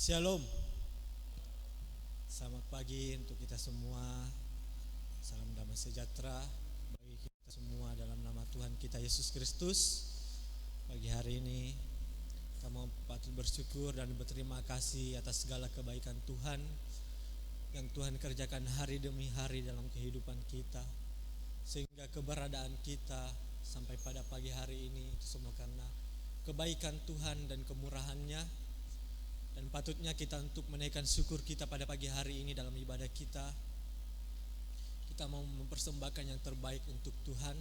Shalom. Selamat pagi untuk kita semua. Salam damai sejahtera bagi kita semua dalam nama Tuhan kita Yesus Kristus. Pagi hari ini kita mau patut bersyukur dan berterima kasih atas segala kebaikan Tuhan yang Tuhan kerjakan hari demi hari dalam kehidupan kita, sehingga keberadaan kita sampai pada pagi hari ini itu semua karena kebaikan Tuhan dan kemurahan-Nya. Dan patutnya kita untuk menaikkan syukur kita pada pagi hari ini dalam ibadah kita. Kita mau mempersembahkan yang terbaik untuk Tuhan.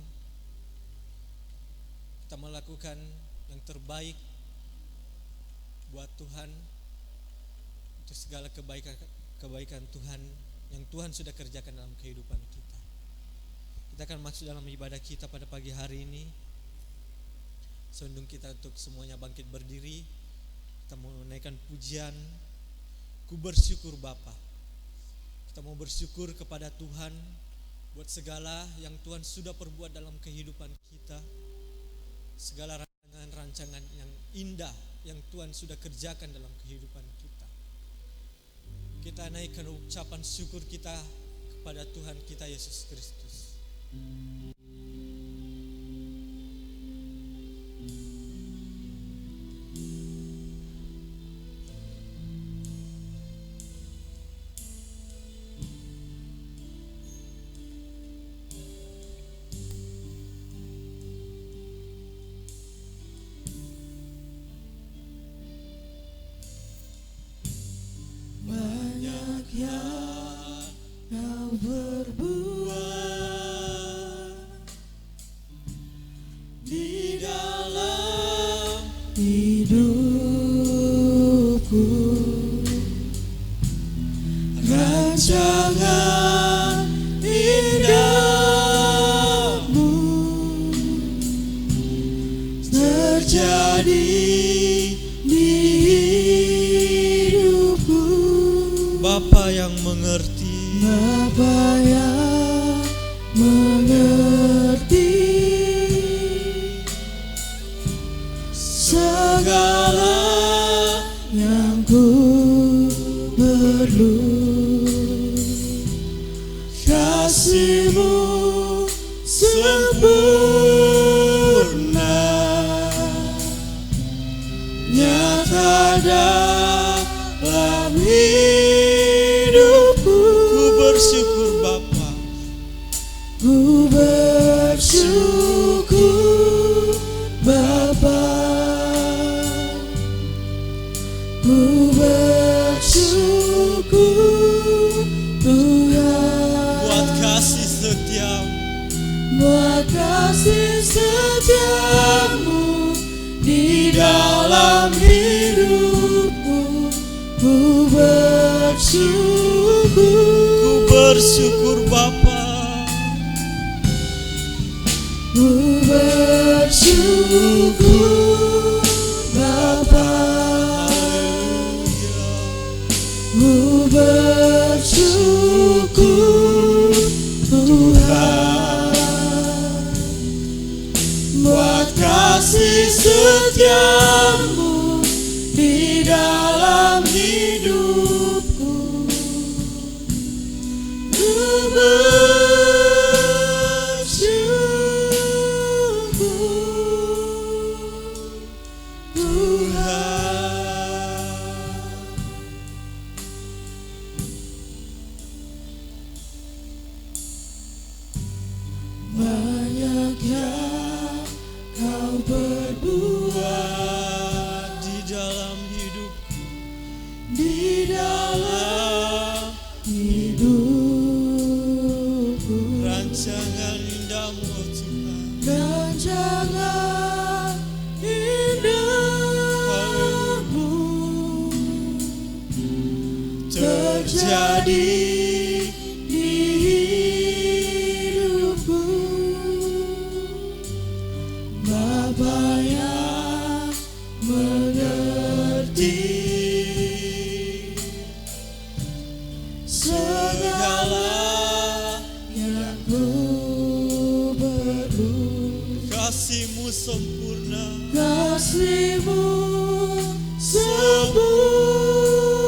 Kita melakukan yang terbaik buat Tuhan, untuk segala kebaikan Tuhan yang Tuhan sudah kerjakan dalam kehidupan kita. Kita akan masuk dalam ibadah kita pada pagi hari ini. Sundung kita untuk semuanya bangkit berdiri. Kita mau menaikkan pujian, ku bersyukur Bapa. Kita mau bersyukur kepada Tuhan buat segala yang Tuhan sudah perbuat dalam kehidupan kita. Segala rancangan yang indah yang Tuhan sudah kerjakan dalam kehidupan kita. Kita naikkan ucapan syukur kita kepada Tuhan kita Yesus Kristus. Kasih-Mu sempurna, kasih-Mu sempurna.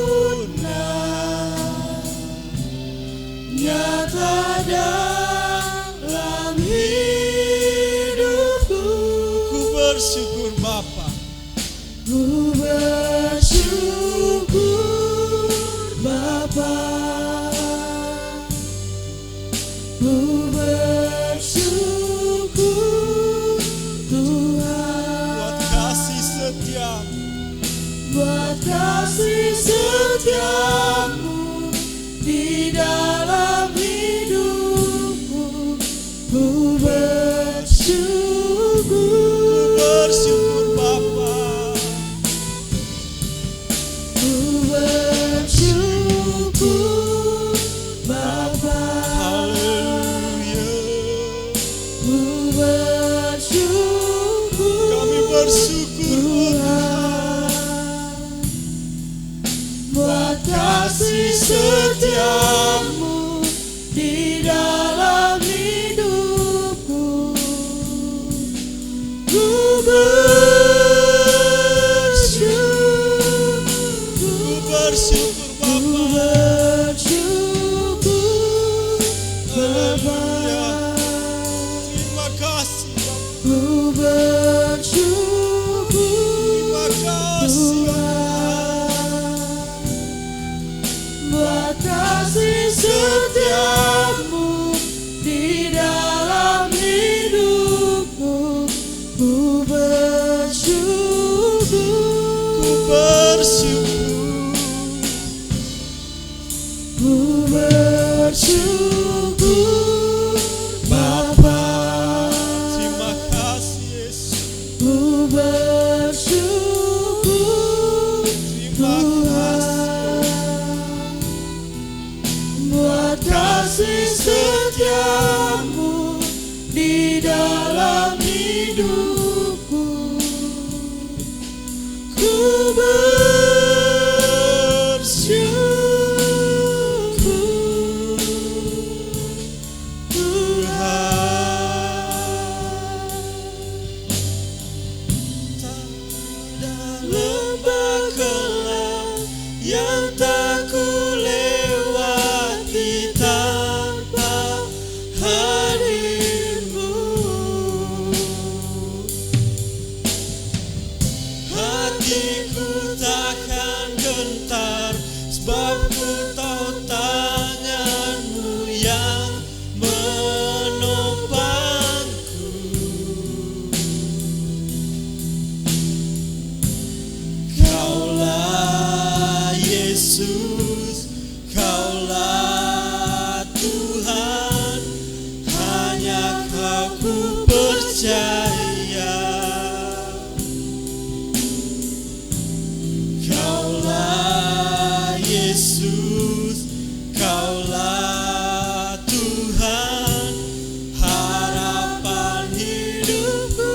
kasih setiamu di dalam hidupku, ku bersyukur Bapa. ku bersyukur Bapa. Haleluya. Ku bersyukur Kami bersyukur Tuhan, buat kasih setiamu di dalam hidupku. Ku bersyukur Bapa. Terima kasih Bapa. Ku bersyukur Tuhan, buat kasih setiamu di dalam hidupku. Ku bersyukur Bapa. Terima kasih Yesus. Ku bersyukur Tuhan, buat kasih setiamu di dalam hidupku. Ku bersyukur Dalam lembah gelap yang tak ku lewati tanpa hadirmu, hatiku takkan gentar, sebab ku tahu tanganmu yang menopangku. Kaulah Yesus, Kaulah Tuhan, hanya Kau ku percaya. Kaulah Yesus, Kaulah Tuhan, harapan hidupku.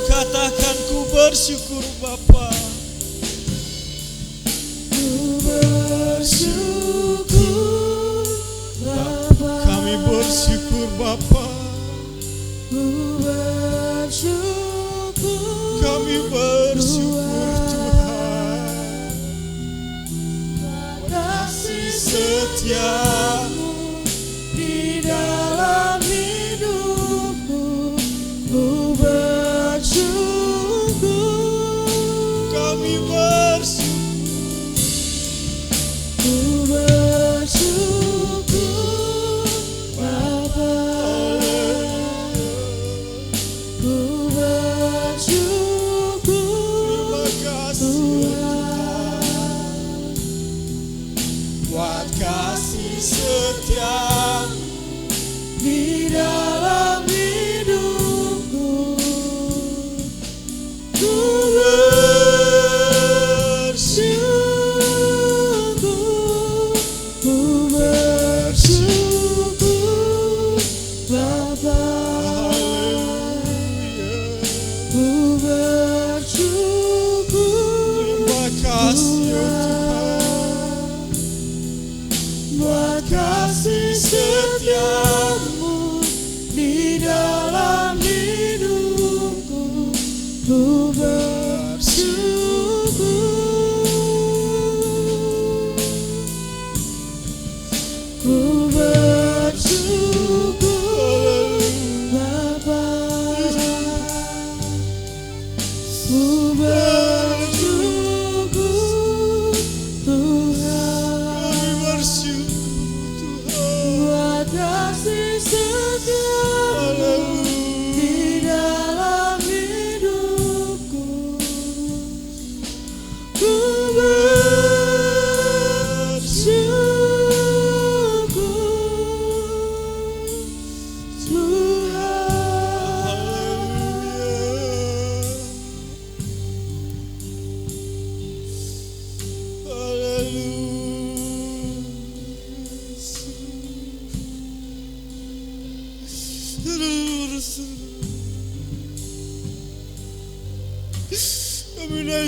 Katakan ku bersyukur Bapa. Ku bersyukur Bapa. Kami bersyukur Bapa. Ku bersyukur Kami bersyukur Tuhan. kasih Setiamu di dalam hidupku. Ku bersyukur, kami bersyukur. ku bersyukur Bapa. Ku bersyukur Terima kasih Tuhan, buat kasih setiamu di dalam hidupku. Ku bersyukur, ku bersyukur Bapa. Ku bersyukur Terima kasih Tuhan, buat kasih setiamu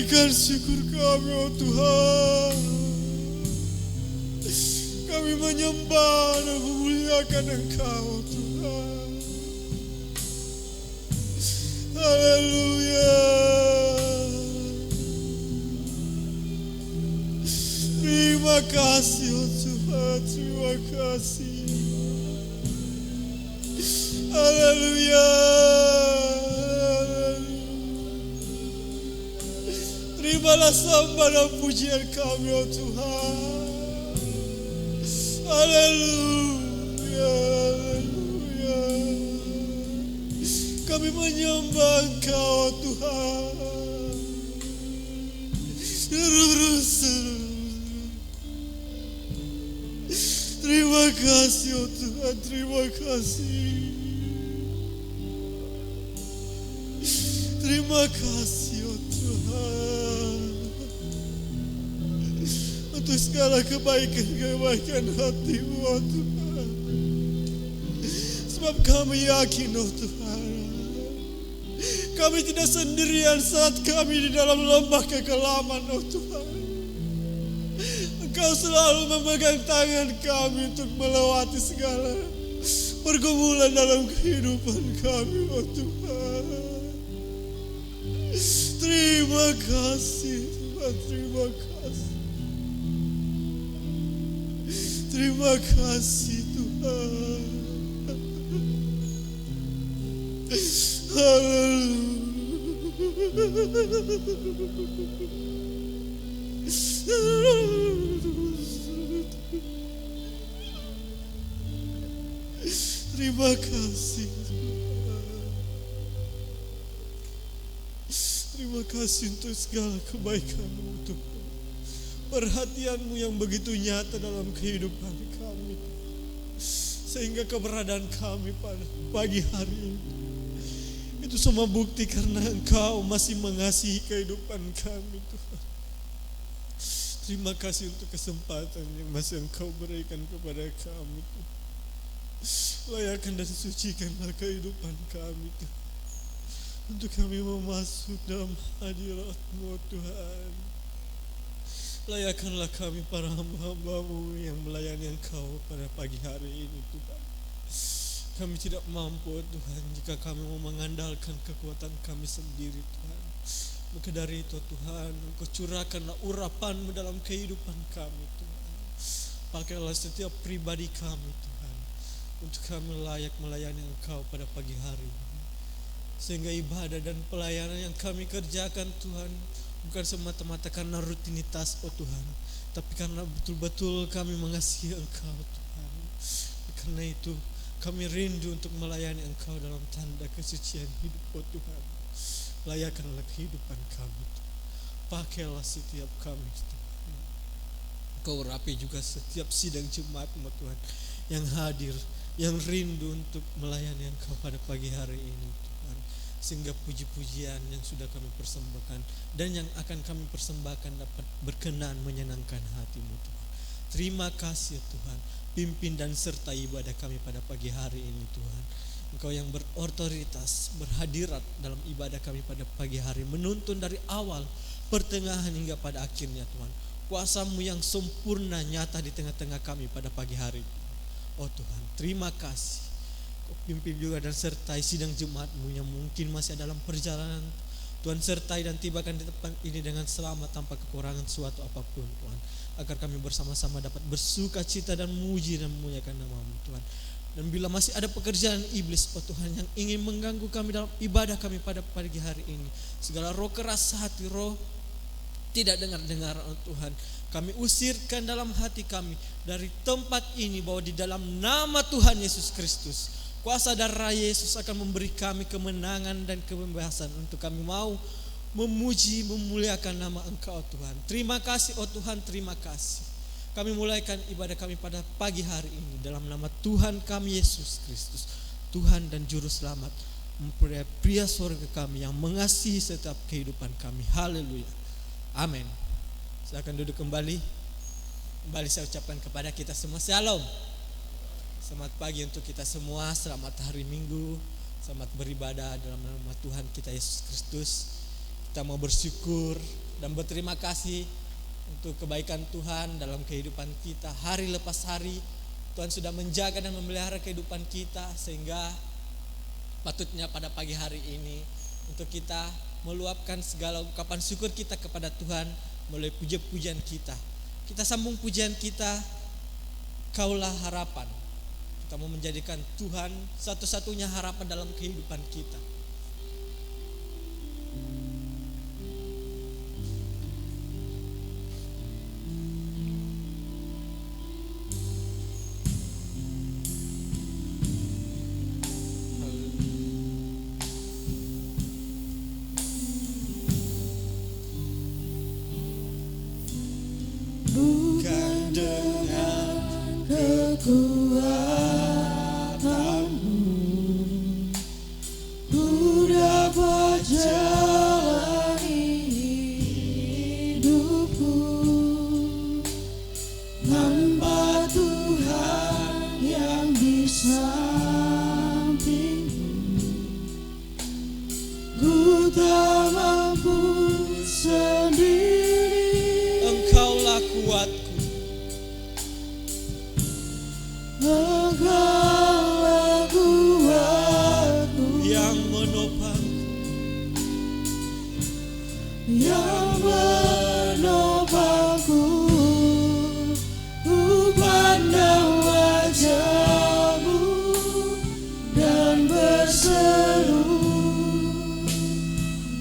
Dengarkan syukur kami, oh Tuhan. Kami menyembah dan memuliakan Engkau, oh Tuhan. Haleluya. Terima kasih, oh Tuhan. Terima kasih. Haleluya. Terimalah sembah dan pujian kami, oh Tuhan. Haleluya, haleluya. Kami menyembah Engkau, oh Tuhan. Terima kasih, oh Tuhan. Terima kasih. Terima kasih, oh Tuhan, untuk segala kebaikan-kebaikan hati-Mu, oh Tuhan. Sebab kami yakin, oh Tuhan, kami tidak sendirian saat kami di dalam lembah kekelaman, oh Tuhan. Engkau selalu memegang tangan kami untuk melewati segala pergumulan dalam kehidupan kami, oh Tuhan. Terima kasih, Tuhan. Terima kasih. Terima kasih, Tuhan. Terima kasih, Tuhan. Terima kasih untuk segala kebaikan-Mu, Tuhan. Perhatian-Mu yang begitu nyata dalam kehidupan kami, sehingga keberadaan kami pada pagi hari ini itu semua bukti karena Engkau masih mengasihi kehidupan kami, Tuhan. Terima kasih untuk kesempatan yang masih Engkau berikan kepada kami, Tuhan. Layakan dan sucikanlah kehidupan kami, Tuhan, untuk kami memasuk dalam hadirat-Mu, Tuhan. Layakanlah kami para hamba-hamba-Mu yang melayani Engkau pada pagi hari ini, Tuhan. Kami tidak mampu, Tuhan, jika kami mau mengandalkan kekuatan kami sendiri, Tuhan. Maka dari itu, Tuhan, Engkau curahkanlah urapan-Mu dalam kehidupan kami, Tuhan. Pakailah setiap pribadi kami, Tuhan, untuk kami layak melayani Engkau pada pagi hari ini. Sehingga ibadah dan pelayanan yang kami kerjakan, Tuhan, bukan semata-mata karena rutinitas, oh Tuhan, tapi karena betul-betul kami mengasihi Engkau, Tuhan. Karena itu kami rindu untuk melayani Engkau dalam tanda kesucian hidup, oh Tuhan. Layakanlah kehidupan kami, Tuhan. Pakailah setiap kami, Tuhan. Engkau rapi juga setiap sidang jemaat-Mu, Tuhan, yang hadir, yang rindu untuk melayani Engkau pada pagi hari ini, Tuhan. Sehingga puji-pujian yang sudah kami persembahkan dan yang akan kami persembahkan dapat berkenan menyenangkan hati-Mu, Tuhan. Terima kasih, Tuhan. Pimpin dan sertai ibadah kami pada pagi hari ini, Tuhan. Engkau yang berotoritas, berhadirat dalam ibadah kami pada pagi hari, menuntun dari awal, pertengahan hingga pada akhirnya, Tuhan. Kuasa-Mu yang sempurna nyata di tengah-tengah kami pada pagi hari ini. Oh Tuhan, terima kasih. Kau pimpin juga dan sertai sidang jemaat-Mu yang mungkin masih dalam perjalanan. Tuhan, sertai dan tibakan di tempat ini dengan selamat tanpa kekurangan suatu apapun, Tuhan. Agar kami bersama-sama dapat bersuka cita dan memuji dan memuliakan nama-Mu, Tuhan. Dan bila masih ada pekerjaan iblis, oh Tuhan, yang ingin mengganggu kami dalam ibadah kami pada pagi hari ini, segala roh keras hati, roh tidak dengar-dengar, oh Tuhan, kami usirkan dalam hati kami dari tempat ini, bahwa di dalam nama Tuhan Yesus Kristus, kuasa darah Yesus akan memberi kami kemenangan dan kebebasan untuk kami mau memuji, memuliakan nama Engkau, Tuhan. Terima kasih, oh Tuhan, terima kasih. Kami mulaikan ibadah kami pada pagi hari ini dalam nama Tuhan kami Yesus Kristus, Tuhan dan Juru Selamat, mempelai pria surga kami yang mengasihi setiap kehidupan kami. Haleluya. Amin. Silakan duduk kembali. Kembali saya ucapkan kepada kita semua shalom. Selamat pagi untuk kita semua. Selamat hari Minggu. Selamat beribadah dalam nama Tuhan kita Yesus Kristus. Kita mau bersyukur dan berterima kasih untuk kebaikan Tuhan dalam kehidupan kita. Hari lepas hari Tuhan sudah menjaga dan memelihara kehidupan kita, sehingga patutnya pada pagi hari ini untuk kita meluapkan segala ungkapan syukur kita kepada Tuhan melalui puja-pujian kita. Kita sambung pujian kita, Kaulah harapan. Kita mau menjadikan Tuhan satu-satunya harapan dalam kehidupan kita. Bukan dengan kekuatanmu ku dapat jalani hidupku, tanpa Tuhan yang di sampingku ku tak mampu sendiri. Engkaulah kuatku, Engkaulah kuatku yang menopangku, yang menopangku. Ku pandang wajah-Mu dan berseru,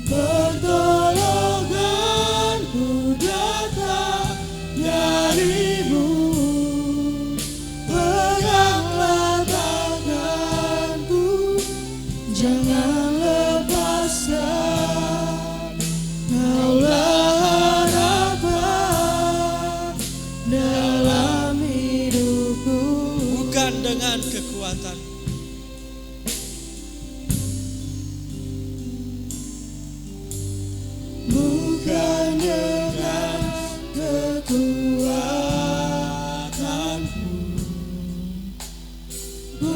pertolonganku datang dari-Mu. Peganglah tanganku, jangan lepaskan. Kaulah harapan dalam hidupku. bukan dengan kekuatan, Bukan dengan kekuatanku ku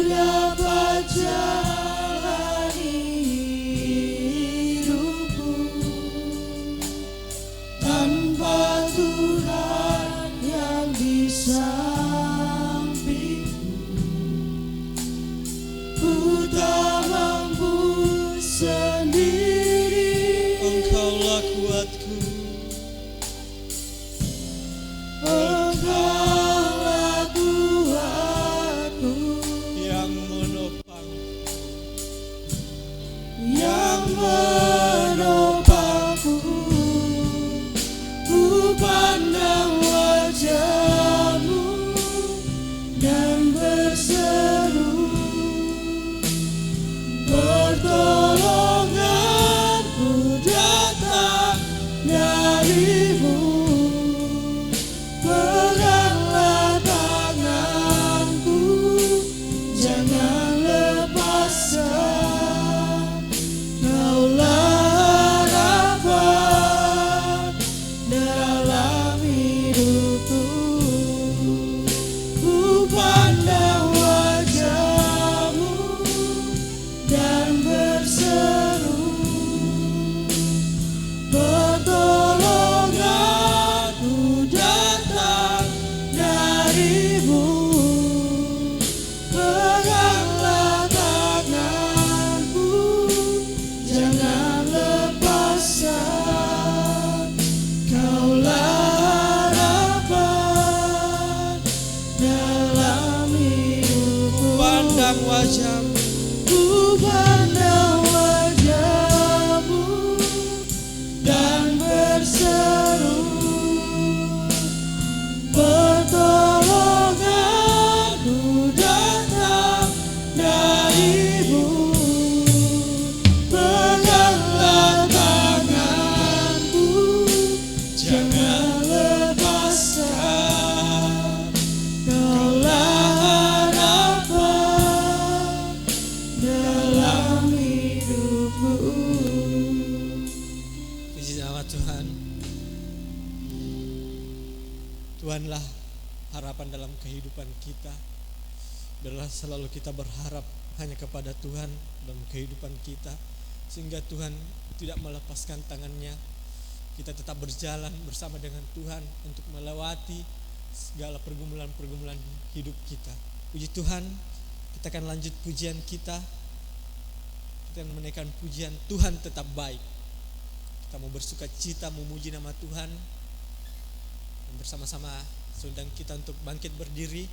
dapat jalani hidupku, tanpa Tuhan yang di sampingku ku tak mampu sendiri. Engkaulah kuatku, Engkaulah kuatku yang menopangku, yang menopangku. Ku pandang wajah-Mu dan berseru, pertolonganku datang dari-Mu. Peganglah tanganku, jangan lepaskan. Kaulah harapan dalam hidupku. Ku pandang wajah-Mu dan berseru, pertolonganku datang dari-Mu. Peganglah tanganku, jangan lepaskan. Kaulah harapan dalam hidupku. pandang wajah-Mu, Ku pandang wajah-Mu dan berseru, pertolonganku datang dari-Mu. Peganglah tanganku, jangan lepaskan. Kaulah harapan dalam hidupku. puji nama Tuhan. Tuhanlah harapan dalam kehidupan kita. Biarlah selalu kita berharap hanya kepada Tuhan dalam kehidupan kita, sehingga Tuhan tidak melepaskan tangannya kita tetap berjalan bersama dengan Tuhan untuk melewati segala pergumulan-pergumulan hidup kita. Puji Tuhan, kita akan lanjut pujian kita. Kita akan menaikkan pujian Tuhan tetap baik. Kita mau bersuka cita memuji nama Tuhan. Dan bersama-sama undang kita untuk bangkit berdiri.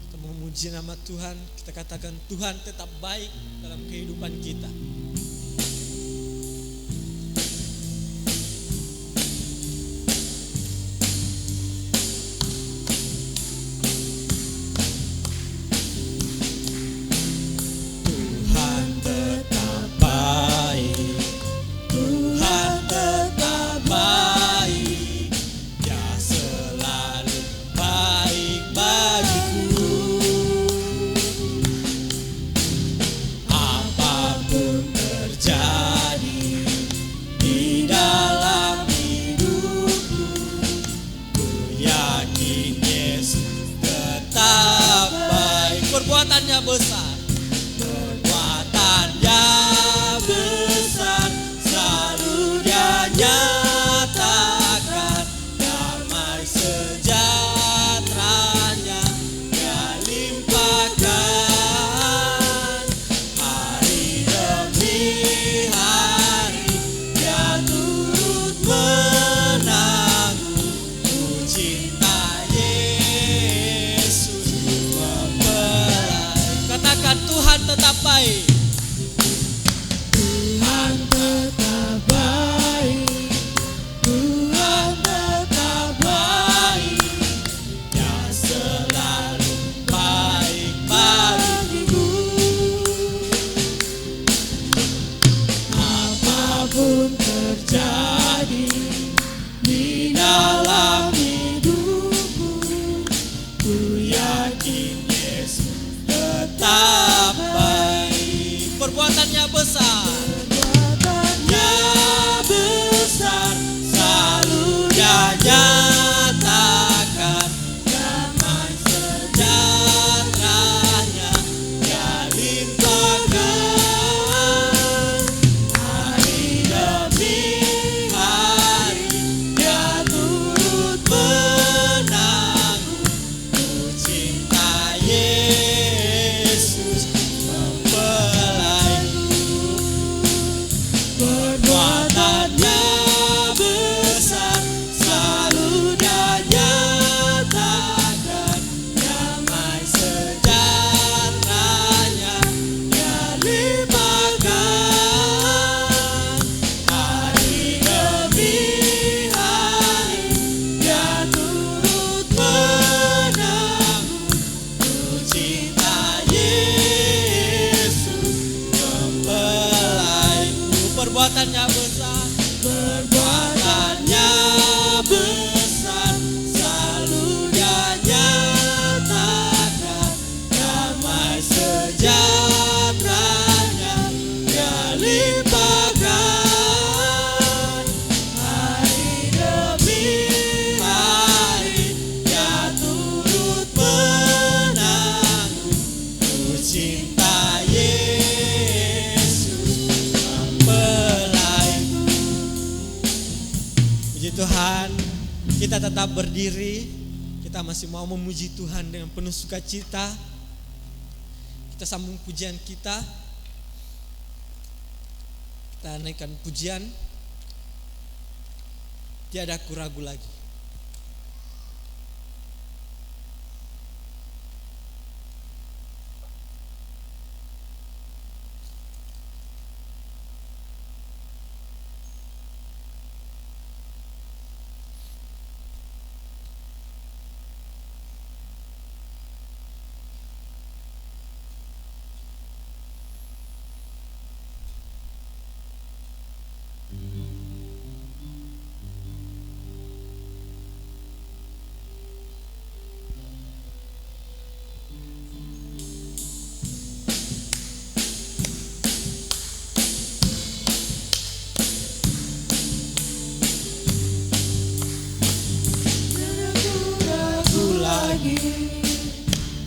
Kita memuji nama Tuhan. Kita katakan Tuhan tetap baik dalam kehidupan kita. Perbuatannya besar, selalu Dia nyatakan. Damai sejahteranya Dia limpahkan. Hari demi hari Dia turut menanggung. Ku cinta Yesus mempelai. Katakan Tuhan tetap baik. Tuhan tetap baik, Tuhan tetap baik, Dia selalu baik bagiku. apapun terjadi di dalam hidupku, ku yakin Yesus Tetap baik. Perbuatannya besar, selalu Dia nyatakan. Damai sejahteranya Dia limpahkan. Hari demi hari Dia turut menanggung. Ku cinta Yesus mempelaiku. Perbuatannya besar, selalu Dia nyatakan. Damai sejahteranya Dia limpahkan. Hari demi hari Dia turut menanggung. Ku cinta Yesus mempelaiku. Perbuatannya besar, selalu Dia nyatakan. Damai sejahteranya Dia limpahkan. Hari demi hari Dia turut menanggung. Ku cinta Yesus mempelaiku. Puji Tuhan, kita tetap berdiri. Kita masih mau memuji Tuhan dengan penuh sukacita. Kita sambung pujian kita. Kita naikkan pujian. Tiada aku ragu lagi.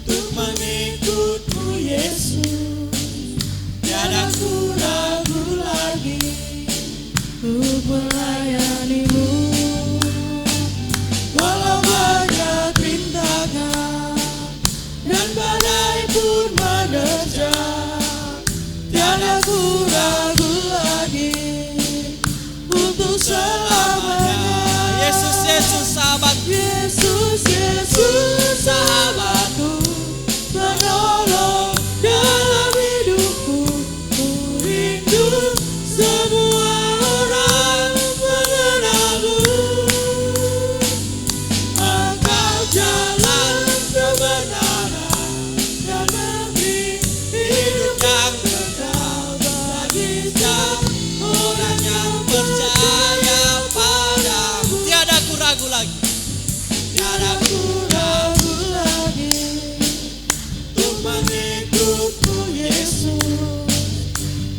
untuk mengikut-Mu Yesus, tiada ku melayanimu. Walau banyak rintangan dan badai pun menerjang, tiada ku ragu lagi untuk selamanya. Yesus, Yesus sahabat, Yesus, Yesus sahabatku, menolong dalam hidupku. Ku rindu semua orang mengenalmu. Engkau jalan kebenaran dan memberi hidup yang kekal bagi setiap orang yang percaya padamu. tiada ku ragu lagi. Tiada ku ragu lagi untuk mengikutmu, Yesus.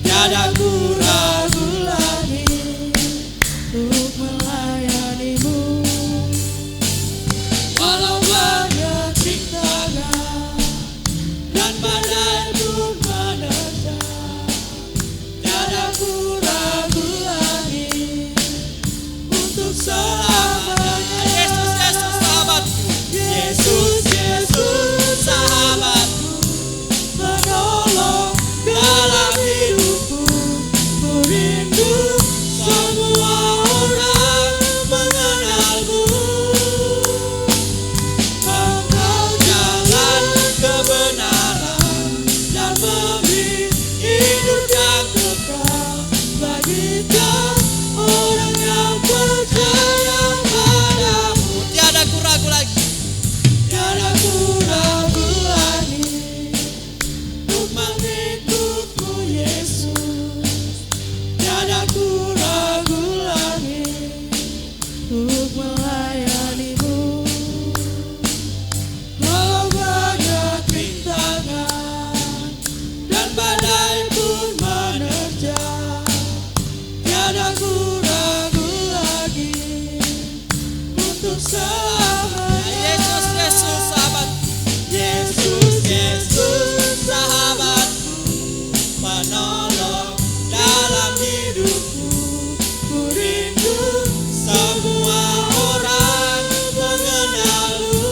Tiada ku ragu lagi untuk melayanimu. Walau banyak rintangan dan badai pun menerjang, tiada ku ragu lagi untuk selamanya. Yesus, Yesus sahabatku, Yesus, Yesus sahabatku, menolong dalam hidupku. Ku rindu semua orang mengenalmu. Engkau jalan kebenaran dan memberi hidup yang kekal bagi setiap orang yang percaya padamu. tiada ku ragu lagi. Tiada ku ragu lagi untuk mengikutmu, Yesus. Tiada ku ragu lagi untuk melayanimu. Walau banyak rintangan dan badai pun menerjang, tiada ku ragu lagi untuk selamanya. Yesus, Yesus sahabat, Yesus, Yesus sahabatku, menolong dalam hidupku. Ku rindu semua orang mengenalmu.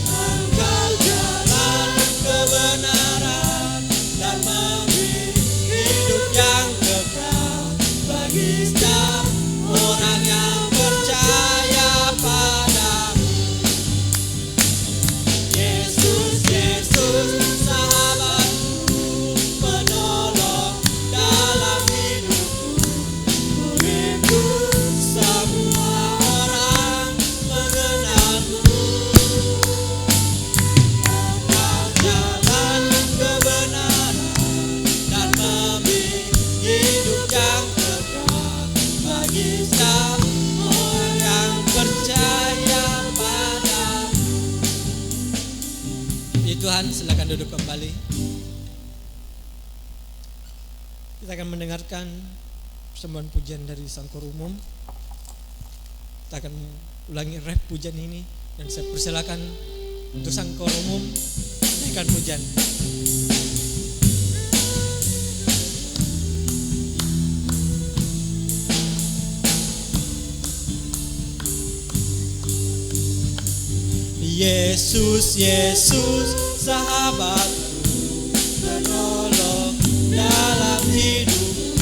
Engkau jalan kebenaran dan memberi hidup yang kekal bagi setiap orang yang percaya padamu. Yesus, Yesus sahabatku, menolong dalam hidupku. Ku rindu semua orang mengenalmu. Engkau jalan kebenaran dan memberi hidup yang kekal bagi setiap orang yang percaya padamu. Tuhan, silakan duduk kembali. Kita akan mendengarkan persembahan pujian dari Sangkor Umum. Kita akan ulangi ref pujian ini dan saya persilakan untuk Sangkor Umum menaikkan pujian. Yesus, Yesus sahabatku, menolong dalam hidupku.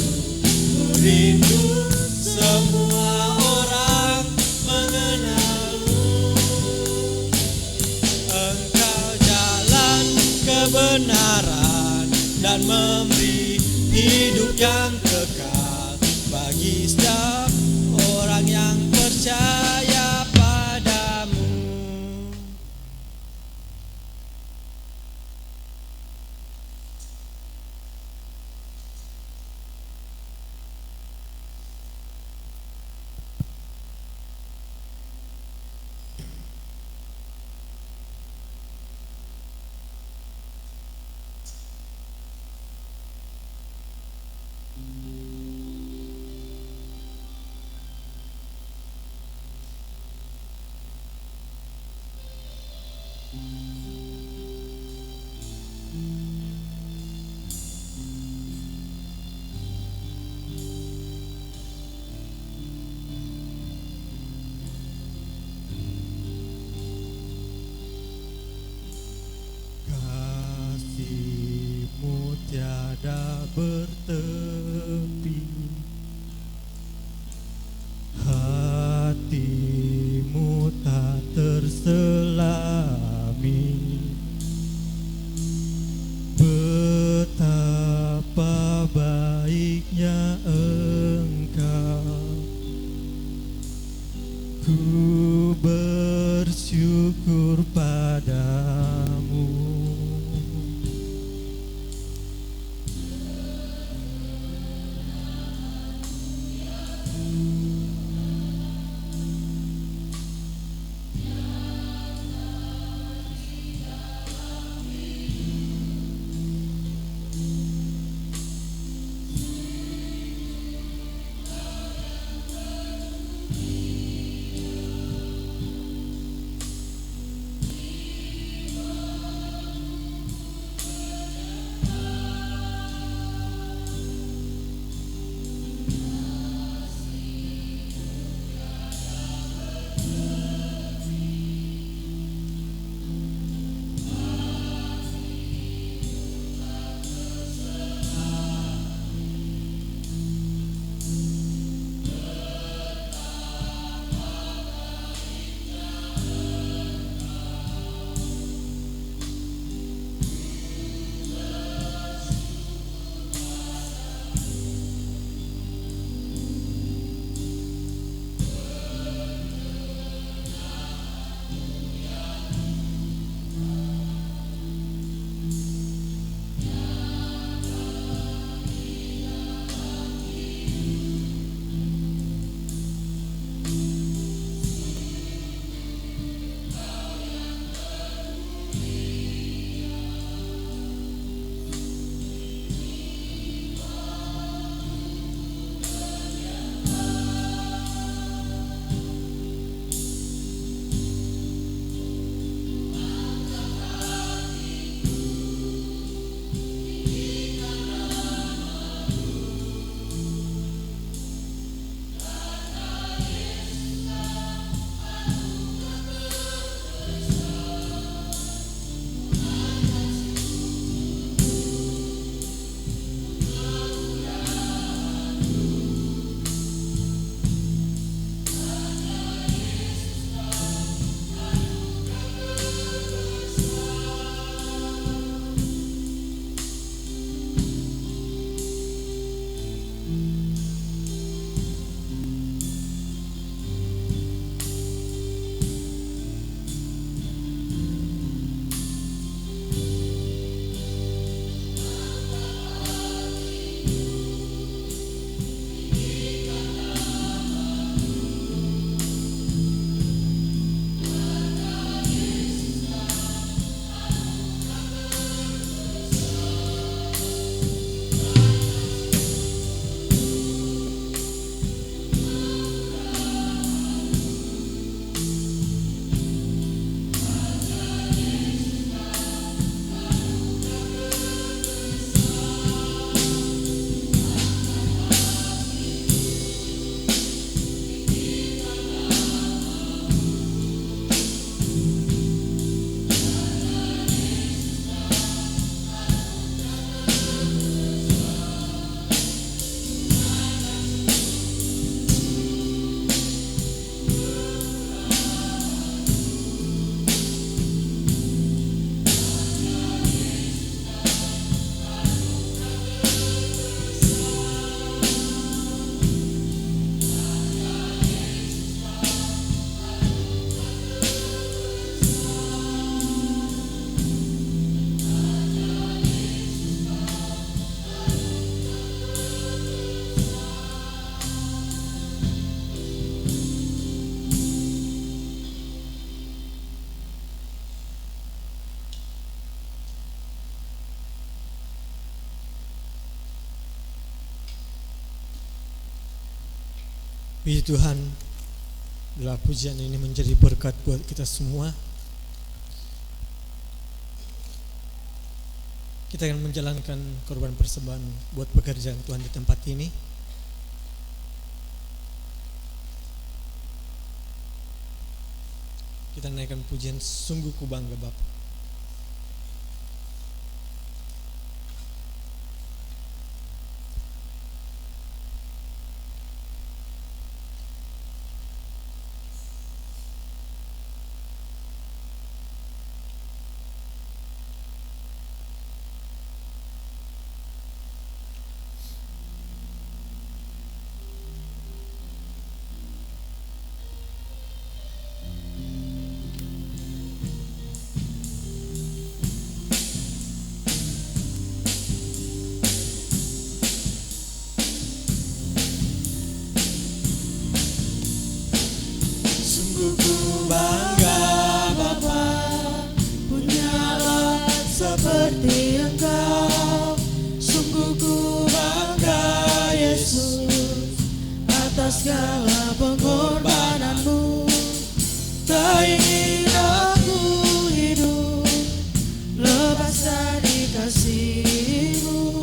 Ku rindu semua orang mengenalmu. Engkau jalan kebenaran dan memberi hidup yang kekal bagi setiap orang yang percaya padamu. bertepi, hatimu tak terselami. Betapa baiknya Engkau, ku bersyukur padamu. Puji Tuhan, bila pujian ini menjadi berkat buat kita semua. Kita akan menjalankan korban persembahan buat pekerjaan Tuhan di tempat ini. Kita naikkan pujian sungguh ku bangga Bapa. Sungguh ku bangga Bapa punya Allah seperti Engkau. Sungguh ku bangga Yesus atas segala pengorbananmu. Tak ingin aku hidup lepas dari kasih-Mu.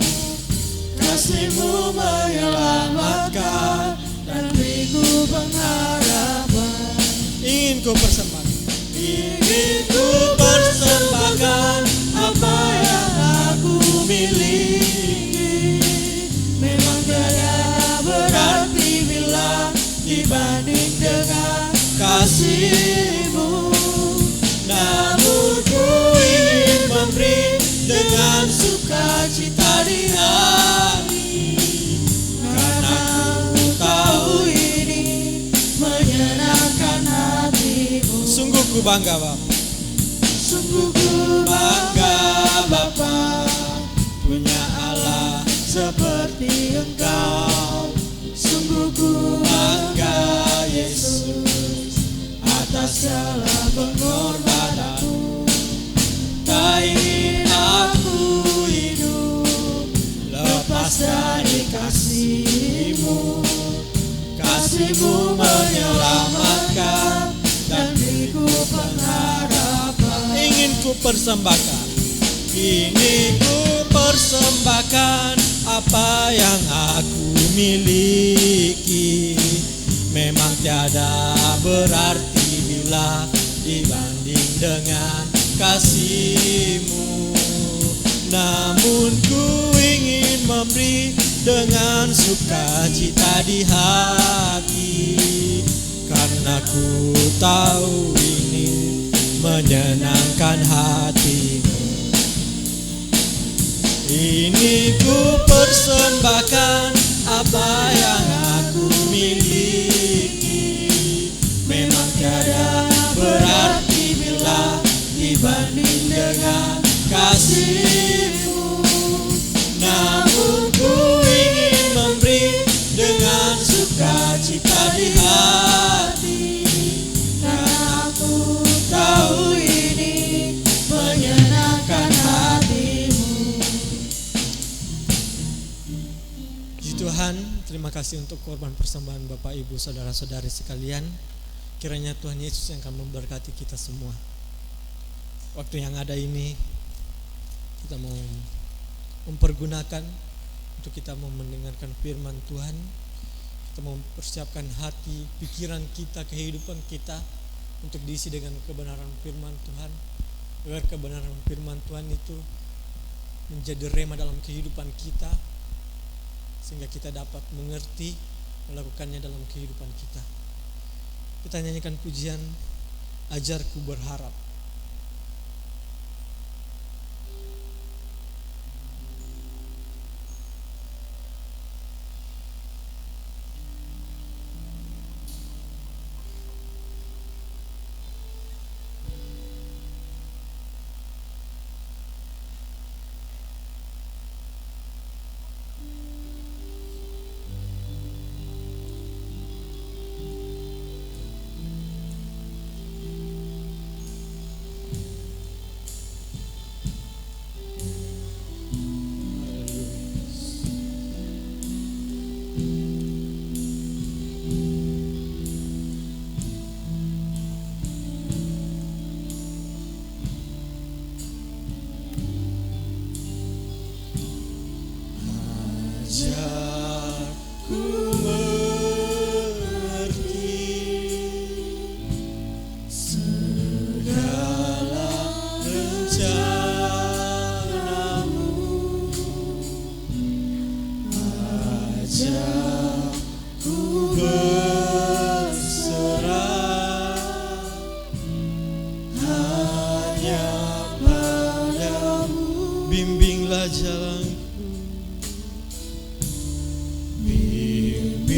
Kasih-Mu menyelamatkan dan beriku pengharapan. Ingin ku persembahkan apa yang aku miliki. Memang tiada berarti bila dibanding dengan kasih-Mu. Namun ku ingin memberi dengan sukacita di hati, karena ku tahu ini menyenangkan hati-Mu. Sungguh ku bangga Bapa. Sungguh ku bangga Bapa punya Allah seperti Engkau. Sungguh ku bangga Yesus atas segala pengorbananmu. Tak ingin aku hidup lepas dari kasih-Mu. Kasih-Mu menyelamatkan dan beriku pengharapan. Ingin ku persembahkan apa yang aku miliki. Memang tiada berarti bila dibanding dengan kasih-Mu. Namun ku ingin memberi dengan sukacita di hati, karena ku tahu ini menyenangkan hati-Mu. Ini ku persembahkan apa yang aku miliki. Memang tiada berarti bila dibanding dengan kasih-Mu. Namun ku ingin memberi dengan sukacita di hati, karena aku tahu ini menyenangkan hati-Mu. Puji Tuhan, terima kasih untuk korban persembahan Bapak Ibu saudara-saudari sekalian. Kiranya Tuhan Yesus yang akan memberkati kita semua. Waktu yang ada ini kita mau mempergunakan untuk kita mau mendengarkan firman Tuhan. Kita mau mempersiapkan hati, pikiran kita, kehidupan kita untuk diisi dengan kebenaran firman Tuhan, agar kebenaran firman Tuhan itu menjadi rema dalam kehidupan kita, sehingga kita dapat mengerti, melakukannya dalam kehidupan kita. Kita nyanyikan pujian Ajarku Berharap. Bimbinglah jalanku, bimbinglah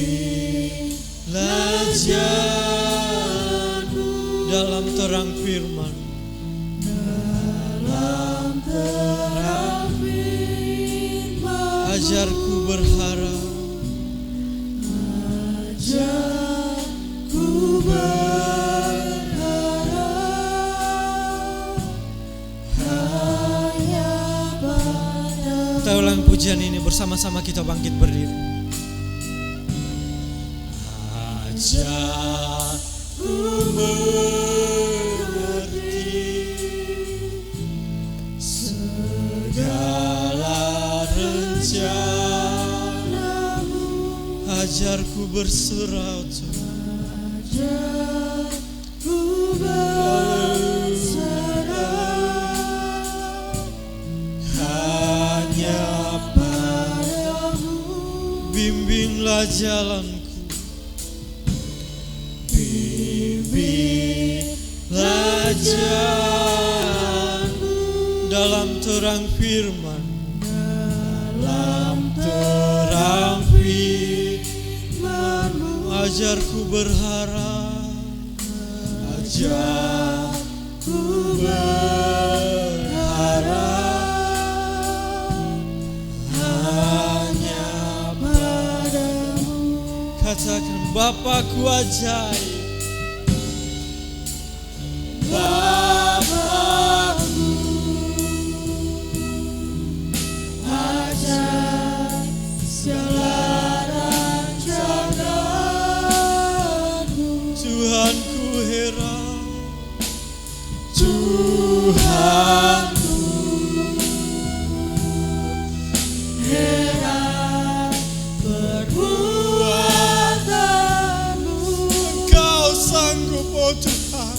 jalanku dalam terang firman, dalam terang firman. Ajarku berharap, ajarku berharap. pujian ini bersama-sama kita bangkit berdiri. Ajar ku mengerti segala rencana-Mu. Ajarku berserah, ajarku berserah hanya padamu. Bimbinglah jalanku, bimbinglah jalanku dalam terang firman, dalam terang firman-Mu. Ajarku berharap, ajarku berharap hanya padamu. Katakan, Bapakku ajaib, Bapakku ajaib segala rancangan-Mu. Tuhanku heran, Tuhanku heran perbuatan-Mu. Engkau sanggup, oh Tuhan,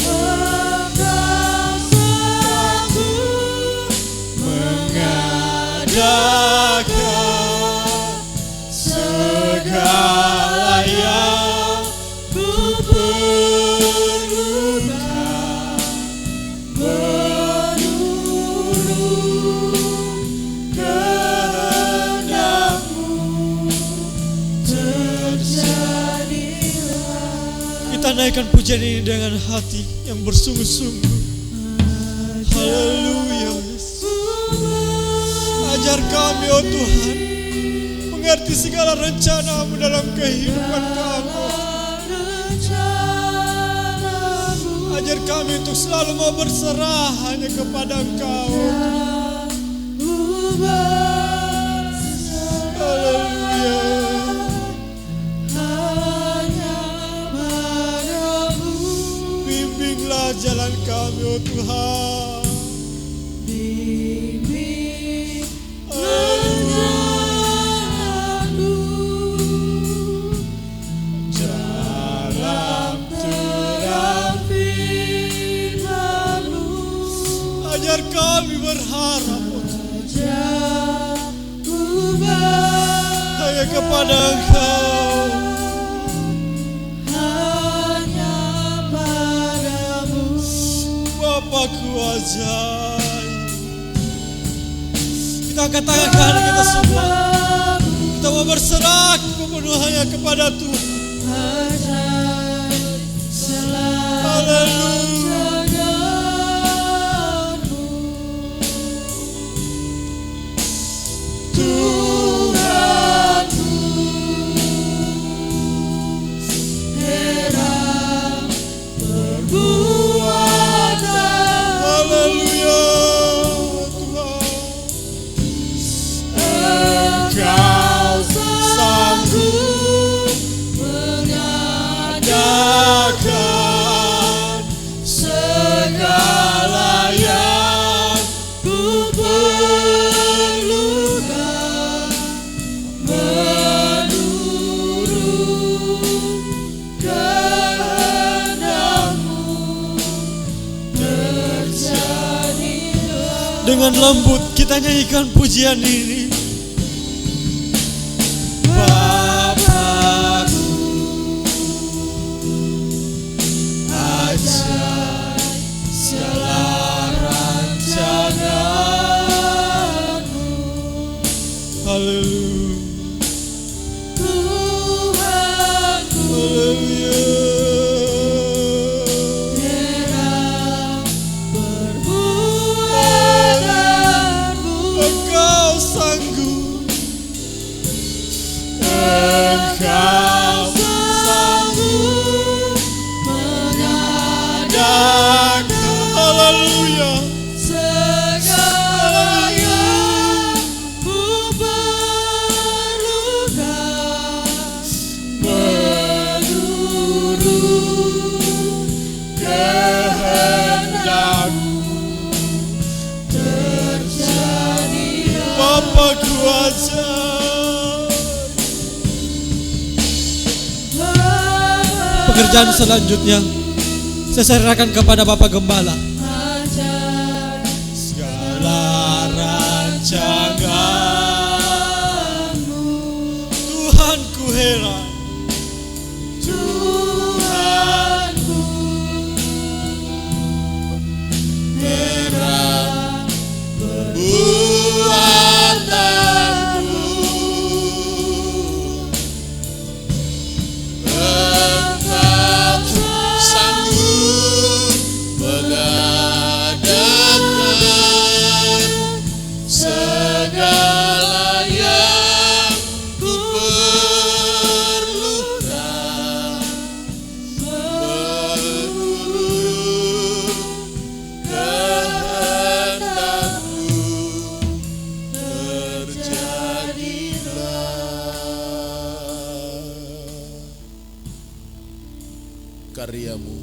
Engkau sanggup mengadakan segala yang ku perlukan menurut kehendak-Mu. Terjadilah. Kita naikkan pujian ini dengan hati yang bersungguh-sungguh. Haleluya. Ajar kami, oh Tuhan, mengerti segala rencana-Mu dalam kehidupan kami. Ajar kami untuk selalu mau berserah hanya kepada Engkau. Haleluya. Bimbinglah jalan kami, oh Tuhan. Ajar kami berharap, oh Tuhan, hanya kepada Engkau. Hanya padamu. Bapakku ajaib. Kita angkat tangan kanan kita semua. Kita mau berserah kepenuhannya kepada Tuhan. Haleluya. Dengan lembut kita nyanyikan pujian ini. Bapakku ajaib segala rancangan-Mu. Haleluya. Tuhanku. Haleluya. Engkau sanggup mengadakan, haleluya, segala yang pekerjaan selanjutnya saya serahkan kepada Bapak Gembala. Segala rancangan-Mu, Tuhan ku heran, Tuhanku heran perbuatanmu. Engkau sanggup mengadakan segala yang ku perlukan, menurut kehendak-Mu terjadilah. Karya-Mu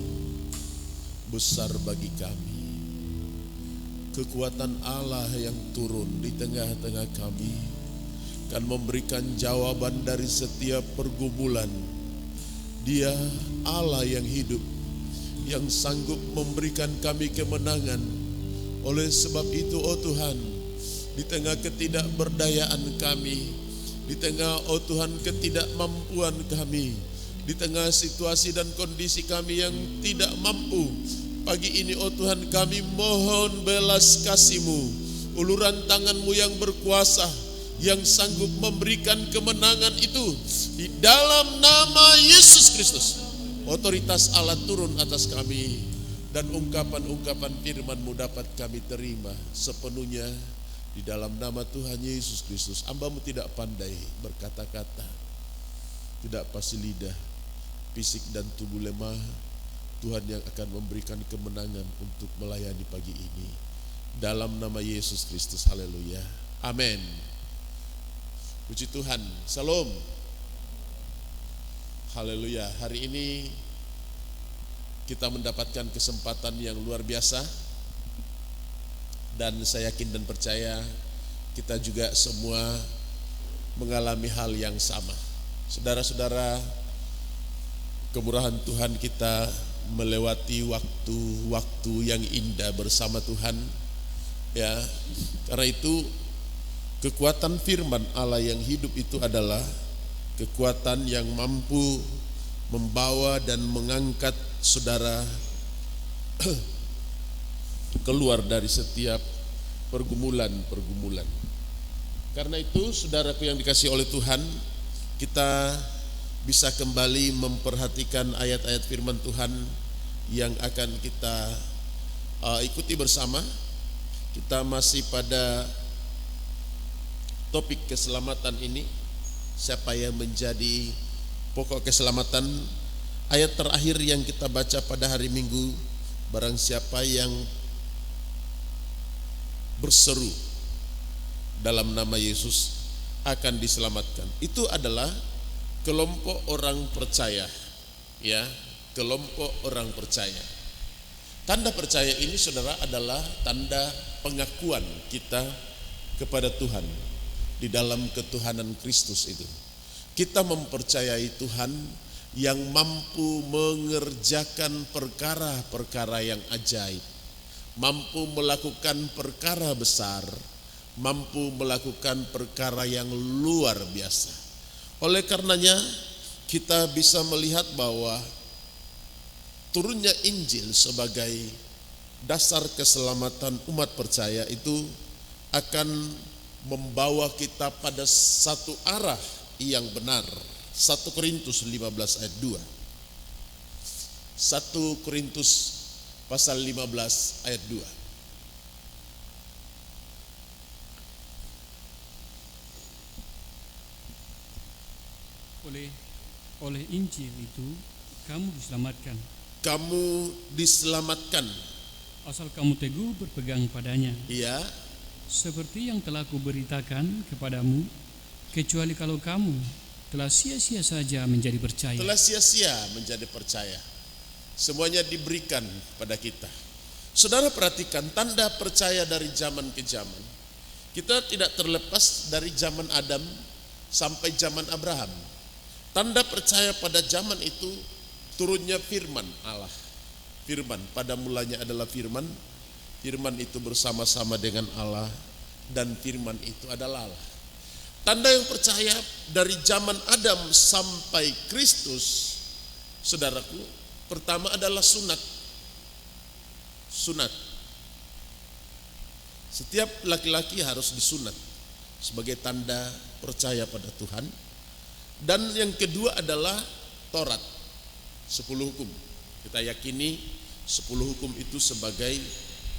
besar bagi kami. Kekuatan Allah yang turun di tengah-tengah kami akan memberikan jawaban dari setiap pergumulan. Dia Allah yang hidup, yang sanggup memberikan kami kemenangan. Oleh sebab itu, oh Tuhan, di tengah ketidakberdayaan kami, di tengah, oh Tuhan, ketidakmampuan kami, di tengah situasi dan kondisi kami yang tidak mampu, pagi ini, oh Tuhan, kami mohon belas kasih-Mu, uluran tangan-Mu yang berkuasa, yang sanggup memberikan kemenangan itu. Di dalam nama Yesus Kristus, otoritas Allah turun atas kami, dan ungkapan-ungkapan firman-Mu dapat kami terima sepenuhnya di dalam nama Tuhan Yesus Kristus. Hamba-Mu tidak pandai berkata-kata, tidak fasih lidah, fisik dan tubuh lemah. Tuhan yang akan memberikan kemenangan untuk melayani pagi ini. Dalam nama Yesus Kristus, haleluya, amin. Puji Tuhan, salam, haleluya. Hari ini kita mendapatkan kesempatan yang luar biasa, dan saya yakin dan percaya kita juga semua mengalami hal yang sama. Saudara-saudara, kemurahan Tuhan kita melewati waktu-waktu yang indah bersama Tuhan, ya. Karena itu kekuatan firman Allah yang hidup itu adalah kekuatan yang mampu membawa dan mengangkat saudara keluar dari setiap pergumulan-pergumulan. Karena itu, saudaraku yang dikasihi oleh Tuhan, kita bisa kembali memperhatikan ayat-ayat firman Tuhan yang akan kita ikuti bersama. Kita masih pada topik keselamatan ini. Siapa yang menjadi pokok keselamatan? Ayat terakhir yang kita baca pada hari Minggu, barang siapa yang berseru dalam nama Yesus akan diselamatkan. Itu adalah kelompok orang percaya, ya, kelompok orang percaya. Tanda percaya ini, saudara, adalah tanda pengakuan kita kepada Tuhan di dalam ketuhanan Kristus itu. Kita mempercayai Tuhan yang mampu mengerjakan perkara-perkara yang ajaib, mampu melakukan perkara besar, mampu melakukan perkara yang luar biasa. Oleh karenanya kita bisa melihat bahwa turunnya Injil sebagai dasar keselamatan umat percaya itu akan membawa kita pada satu arah yang benar. 1 Korintus 15 ayat 2. 1 Korintus pasal 15 ayat 2. Oleh Injil itu kamu diselamatkan. Kamu diselamatkan Asal kamu teguh berpegang padanya. Iya. Seperti yang telah kuberitakan kepadamu, kecuali kalau kamu telah sia-sia saja menjadi percaya. Telah sia-sia menjadi percaya. Semuanya diberikan pada kita. Saudara perhatikan tanda percaya dari zaman ke zaman. Kita tidak terlepas dari zaman Adam sampai zaman Abraham. Tanda percaya pada zaman itu turunnya firman Allah. Firman, pada mulanya adalah firman. Firman itu bersama-sama dengan Allah, dan firman itu adalah Allah. Tanda yang percaya dari zaman Adam sampai Kristus, saudaraku, pertama adalah sunat. Sunat. Setiap laki-laki harus disunat sebagai tanda percaya pada Tuhan. Dan yang kedua adalah Taurat, 10 hukum. Kita yakini 10 hukum itu sebagai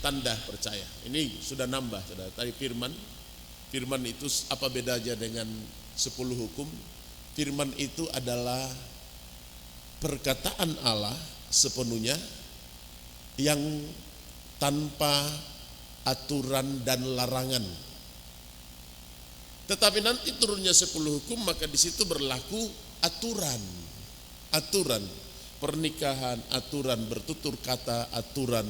tanda percaya. Ini sudah nambah, saudara. Tadi firman itu apa bedanya dengan 10 hukum? Firman itu adalah perkataan Allah sepenuhnya yang tanpa aturan dan larangan. Tetapi nanti turunnya 10 hukum, maka di situ berlaku aturan pernikahan, aturan bertutur kata, aturan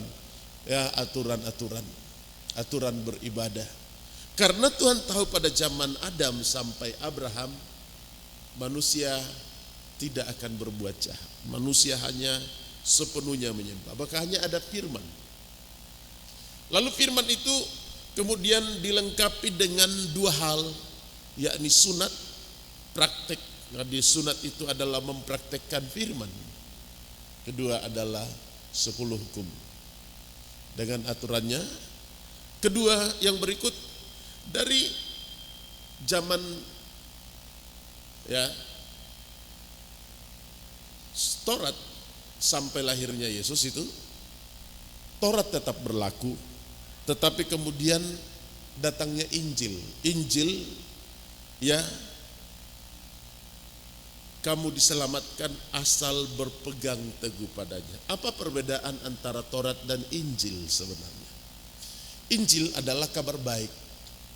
beribadah. Karena Tuhan tahu pada zaman Adam sampai Abraham, manusia tidak akan berbuat jahat. Manusia hanya sepenuhnya menyembah. Maka hanya ada firman. Lalu firman itu kemudian dilengkapi dengan 2 hal, yakni sunat, praktek. Jadi sunat itu adalah mempraktekkan firman. Kedua adalah 10 hukum dengan aturannya. Kedua yang berikut, dari zaman Taurat sampai lahirnya Yesus itu Taurat tetap berlaku, tetapi kemudian datangnya Injil. Injil, kamu diselamatkan asal berpegang teguh padanya. Apa perbedaan antara Taurat dan Injil sebenarnya? Injil adalah kabar baik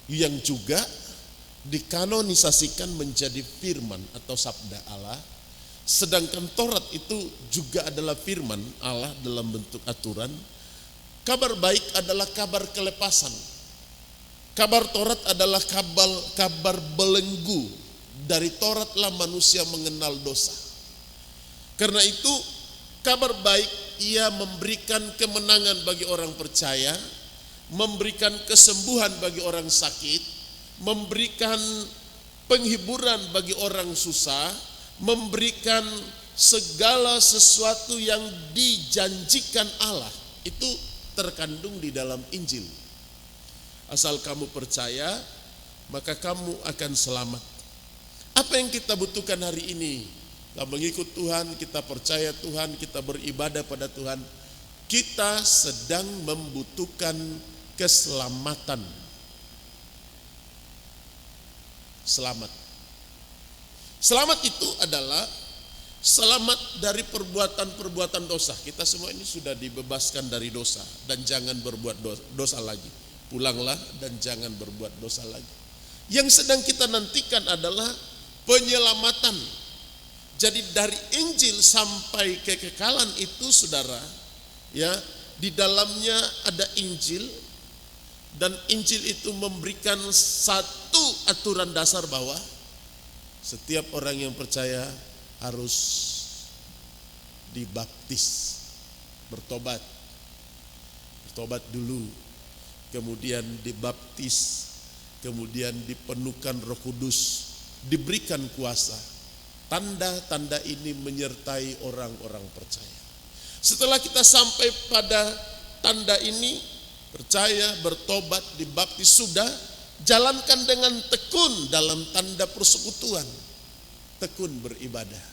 yang juga dikanonisasikan menjadi firman atau sabda Allah. Sedangkan Taurat itu juga adalah firman Allah dalam bentuk aturan. Kabar baik adalah kabar kelepasan. Kabar Taurat adalah kabar belenggu. Dari Tauratlah manusia mengenal dosa. Karena itu kabar baik ia memberikan kemenangan bagi orang percaya, memberikan kesembuhan bagi orang sakit, memberikan penghiburan bagi orang susah, memberikan segala sesuatu yang dijanjikan Allah. Itu terkandung di dalam Injil. Asal kamu percaya, maka kamu akan selamat. Apa yang kita butuhkan hari ini? Kita mengikut Tuhan, kita percaya Tuhan, kita beribadah pada Tuhan. Kita sedang membutuhkan keselamatan. Selamat. Selamat itu adalah selamat dari perbuatan-perbuatan dosa. Kita semua ini sudah dibebaskan dari dosa dan jangan berbuat dosa lagi. Pulanglah dan jangan berbuat dosa lagi. Yang sedang kita nantikan adalah penyelamatan. Jadi dari Injil sampai kekekalan itu, saudara, di dalamnya ada Injil, dan Injil itu memberikan satu aturan dasar bahwa setiap orang yang percaya harus dibaptis, bertobat dulu, kemudian dibaptis, kemudian dipenuhkan Roh Kudus, diberikan kuasa. Tanda-tanda ini menyertai orang-orang percaya. Setelah kita sampai pada tanda ini, percaya, bertobat, dibaptis, sudah, jalankan dengan tekun dalam tanda persekutuan. Tekun beribadah.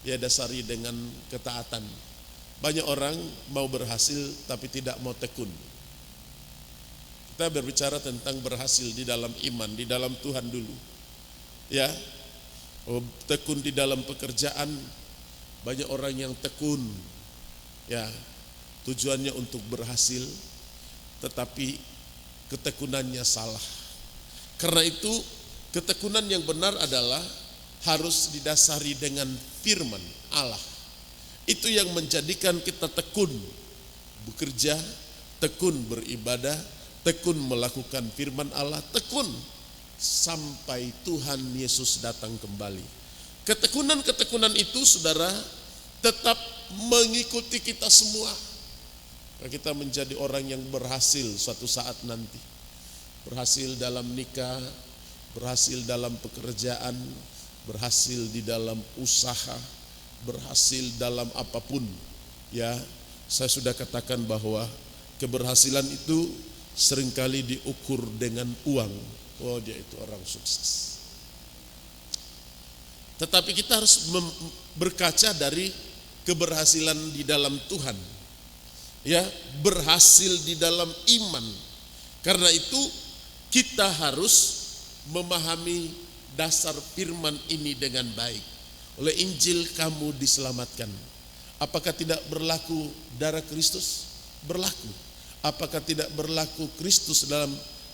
Ya, dasari dengan ketaatan. Banyak orang mau berhasil tapi tidak mau tekun. Kita berbicara tentang berhasil di dalam iman, di dalam Tuhan dulu. Tekun di dalam pekerjaan. Banyak orang yang tekun, tujuannya untuk berhasil, tetapi ketekunannya salah. Karena itu ketekunan yang benar adalah harus didasari dengan firman Allah. Itu yang menjadikan kita tekun bekerja, tekun beribadah, tekun melakukan firman Allah, tekun sampai Tuhan Yesus datang kembali. Ketekunan-ketekunan itu, saudara, tetap mengikuti kita semua. Kita menjadi orang yang berhasil suatu saat nanti. Berhasil dalam nikah, berhasil dalam pekerjaan, berhasil di dalam usaha, berhasil dalam apapun. Ya, saya sudah katakan bahwa keberhasilan itu seringkali diukur dengan uang. Oh, dia itu orang sukses. Tetapi kita harus berkaca dari keberhasilan di dalam Tuhan. Ya, berhasil di dalam iman. Karena itu kita harus memahami dasar firman ini dengan baik. Oleh Injil kamu diselamatkan. Apakah tidak berlaku darah Kristus? Berlaku. Apakah tidak berlaku Kristus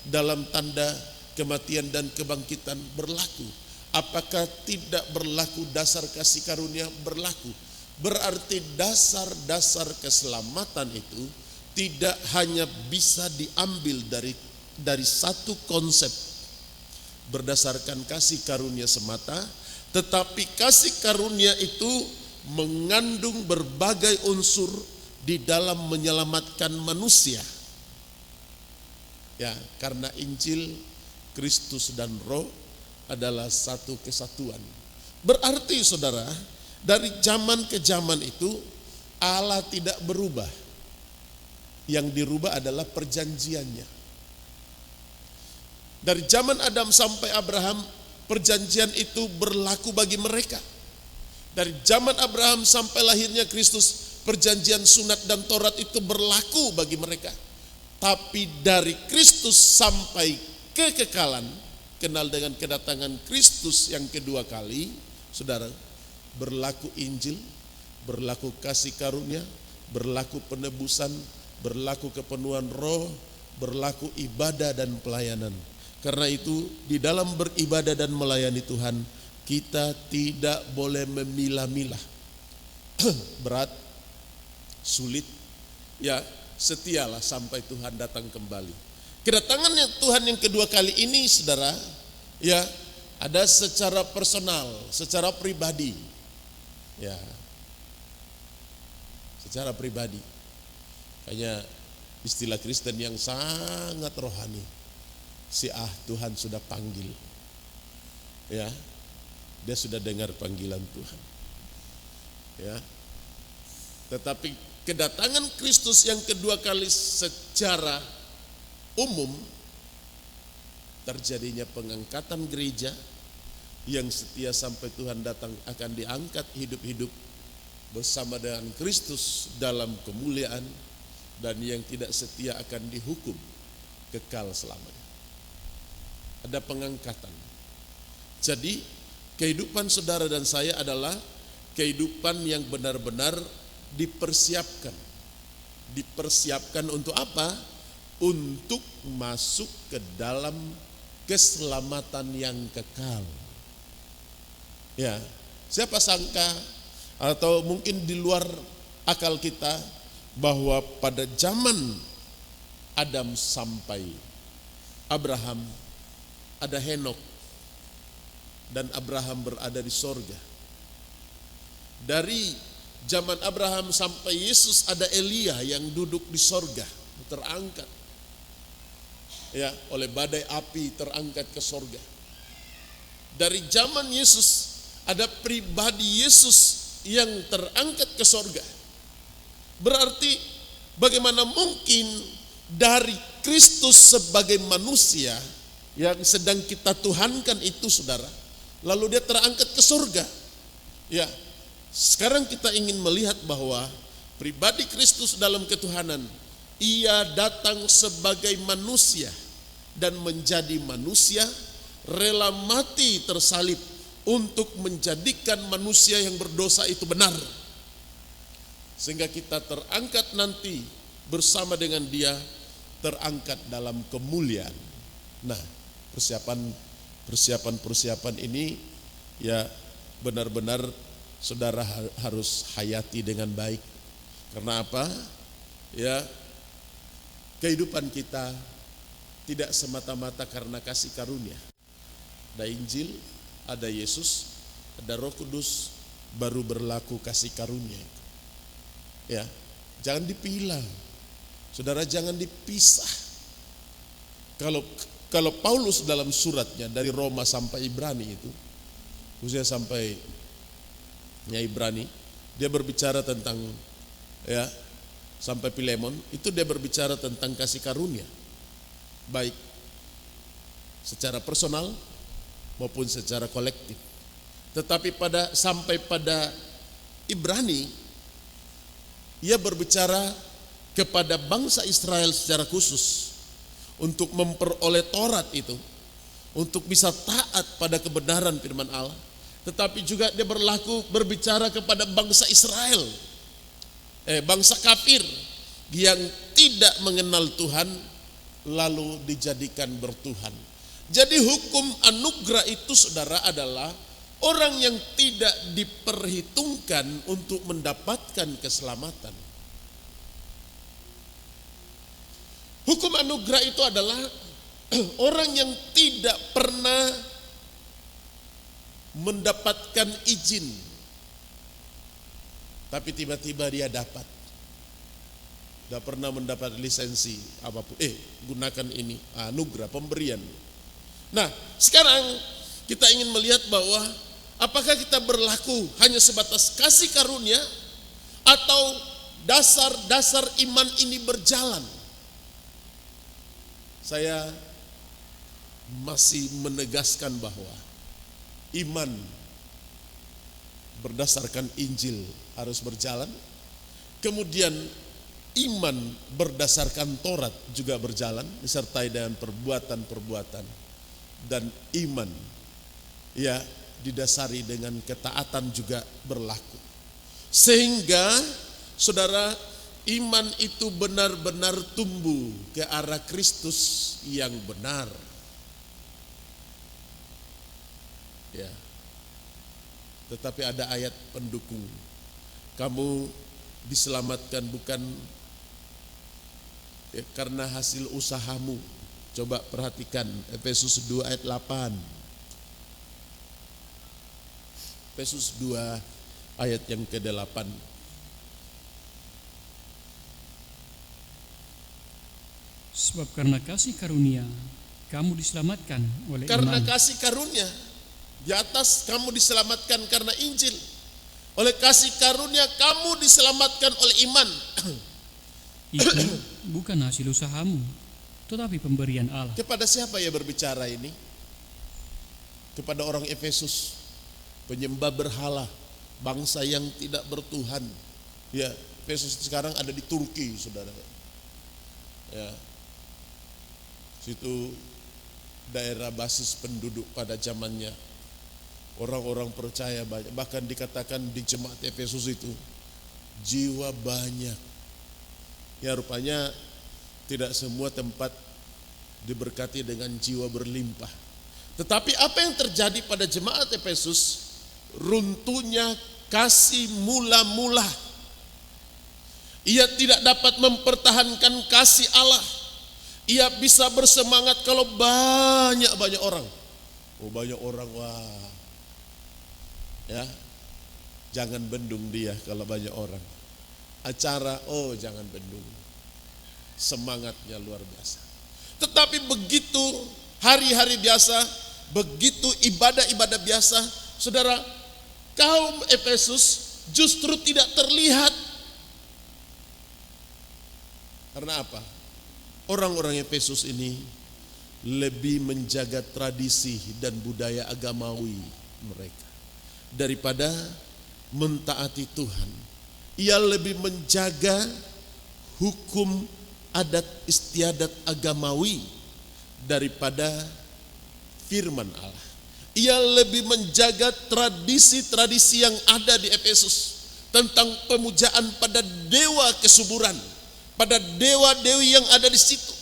dalam tanda kematian dan kebangkitan? Berlaku. Apakah tidak berlaku dasar kasih karunia? Berlaku. Berarti dasar-dasar keselamatan itu tidak hanya bisa diambil dari satu konsep berdasarkan kasih karunia semata, tetapi kasih karunia itu mengandung berbagai unsur di dalam menyelamatkan manusia. Ya, karena Injil, Kristus dan Roh adalah satu kesatuan. Berarti saudara, dari zaman ke zaman itu Allah tidak berubah. Yang dirubah adalah perjanjiannya. Dari zaman Adam sampai Abraham, perjanjian itu berlaku bagi mereka. Dari zaman Abraham sampai lahirnya Kristus, perjanjian sunat dan Taurat itu berlaku bagi mereka. Tapi dari Kristus sampai kekekalan, kenal dengan kedatangan Kristus yang kedua kali, saudara, berlaku Injil, berlaku kasih karunia, berlaku penebusan, berlaku kepenuhan Roh, berlaku ibadah dan pelayanan. Karena itu di dalam beribadah dan melayani Tuhan, kita tidak boleh memilah-milah. Berat, sulit, ya setialah sampai Tuhan datang kembali. Kedatangannya Tuhan yang kedua kali ini, saudara, ya ada secara personal, secara pribadi. Ya, secara pribadi. Kayaknya istilah Kristen yang sangat rohani. Tuhan sudah panggil. Ya, dia sudah dengar panggilan Tuhan. Ya, tetapi kedatangan Kristus yang kedua kali secara umum, terjadinya pengangkatan gereja. Yang setia sampai Tuhan datang akan diangkat hidup-hidup bersama dengan Kristus dalam kemuliaan, dan yang tidak setia akan dihukum kekal selamanya. Ada pengangkatan. Jadi kehidupan saudara dan saya adalah kehidupan yang benar-benar dipersiapkan. Dipersiapkan untuk apa? Untuk masuk ke dalam keselamatan yang kekal. Ya, siapa sangka atau mungkin di luar akal kita bahwa pada zaman Adam sampai Abraham ada Henok dan Abraham berada di sorga. Dari zaman Abraham sampai Yesus ada Elia yang duduk di sorga, terangkat. Ya, oleh badai api terangkat ke sorga. Dari zaman Yesus ada pribadi Yesus yang terangkat ke sorga. Berarti bagaimana mungkin dari Kristus sebagai manusia yang sedang kita tuhankan itu, saudara, lalu dia terangkat ke sorga. Ya, sekarang kita ingin melihat bahwa pribadi Kristus dalam ketuhanan, ia datang sebagai manusia dan menjadi manusia, rela mati tersalib untuk menjadikan manusia yang berdosa itu benar. Sehingga kita terangkat nanti bersama dengan dia, terangkat dalam kemuliaan. Nah, persiapan ini ya benar-benar saudara harus hayati dengan baik. Karena apa? Ya, kehidupan kita tidak semata-mata karena kasih karunia. Ada Injil, ada Yesus, ada Roh Kudus, baru berlaku kasih karunia. Ya, jangan dipilah. Saudara, jangan dipisah. Kalau Paulus dalam suratnya dari Roma sampai Ibrani itu, khususnya sampai Ibrani, dia berbicara tentang sampai Filemon, itu dia berbicara tentang kasih karunia, baik secara personal maupun secara kolektif. Tetapi sampai pada Ibrani, ia berbicara kepada bangsa Israel secara khusus untuk memperoleh Taurat itu, untuk bisa taat pada kebenaran firman Allah. Tetapi juga dia berbicara kepada bangsa Israel, bangsa kafir yang tidak mengenal Tuhan lalu dijadikan bertuhan. Jadi hukum anugerah itu, saudara, adalah orang yang tidak diperhitungkan untuk mendapatkan keselamatan. Hukum anugerah itu adalah orang yang tidak pernah mendapatkan izin, tapi tiba-tiba dia dapat. Tidak pernah mendapat lisensi apapun. Gunakan ini, anugerah, pemberian. Nah, sekarang kita ingin melihat bahwa apakah kita berlaku hanya sebatas kasih karunia atau dasar-dasar iman ini berjalan. Saya masih menegaskan bahwa iman berdasarkan Injil harus berjalan. Kemudian iman berdasarkan Taurat juga berjalan, disertai dengan perbuatan-perbuatan. Dan iman didasari dengan ketaatan juga berlaku. Sehingga saudara, iman itu benar-benar tumbuh ke arah Kristus yang benar. Ya. Tetapi ada ayat pendukung. Kamu diselamatkan bukan karena hasil usahamu. Coba perhatikan Efesus 2 ayat 8. Efesus 2 ayat yang ke-8. Sebab karena kasih karunia kamu diselamatkan oleh Karena iman. kasih karunia di atas kamu diselamatkan karena Injil. Oleh kasih karunia kamu diselamatkan oleh iman. Itu bukan hasil usahamu, tetapi pemberian Allah. Kepada siapa ia berbicara ini? Kepada orang Efesus, penyembah berhala, bangsa yang tidak bertuhan. Ya, Efesus sekarang ada di Turki, saudara. Ya, situ daerah basis penduduk pada zamannya. Orang-orang percaya banyak, bahkan dikatakan di jemaat Efesus itu jiwa banyak. Ya, rupanya tidak semua tempat diberkati dengan jiwa berlimpah. Tetapi apa yang terjadi pada jemaat Efesus? Runtuhnya kasih mula-mula. Ia tidak dapat mempertahankan kasih Allah. Ia bisa bersemangat kalau banyak-banyak orang. Banyak orang, wah. Ya, jangan bendung dia kalau banyak orang. Acara, jangan bendung. Semangatnya luar biasa. Tetapi begitu hari-hari biasa, begitu ibadah-ibadah biasa, saudara, kaum Efesus justru tidak terlihat. Karena apa? Orang-orang Efesus ini lebih menjaga tradisi dan budaya agamawi mereka daripada mentaati Tuhan. Ia lebih menjaga hukum adat istiadat agamawi daripada firman Allah. Ia lebih menjaga tradisi-tradisi yang ada di Efesus tentang pemujaan pada dewa kesuburan, pada dewa-dewi yang ada di situ.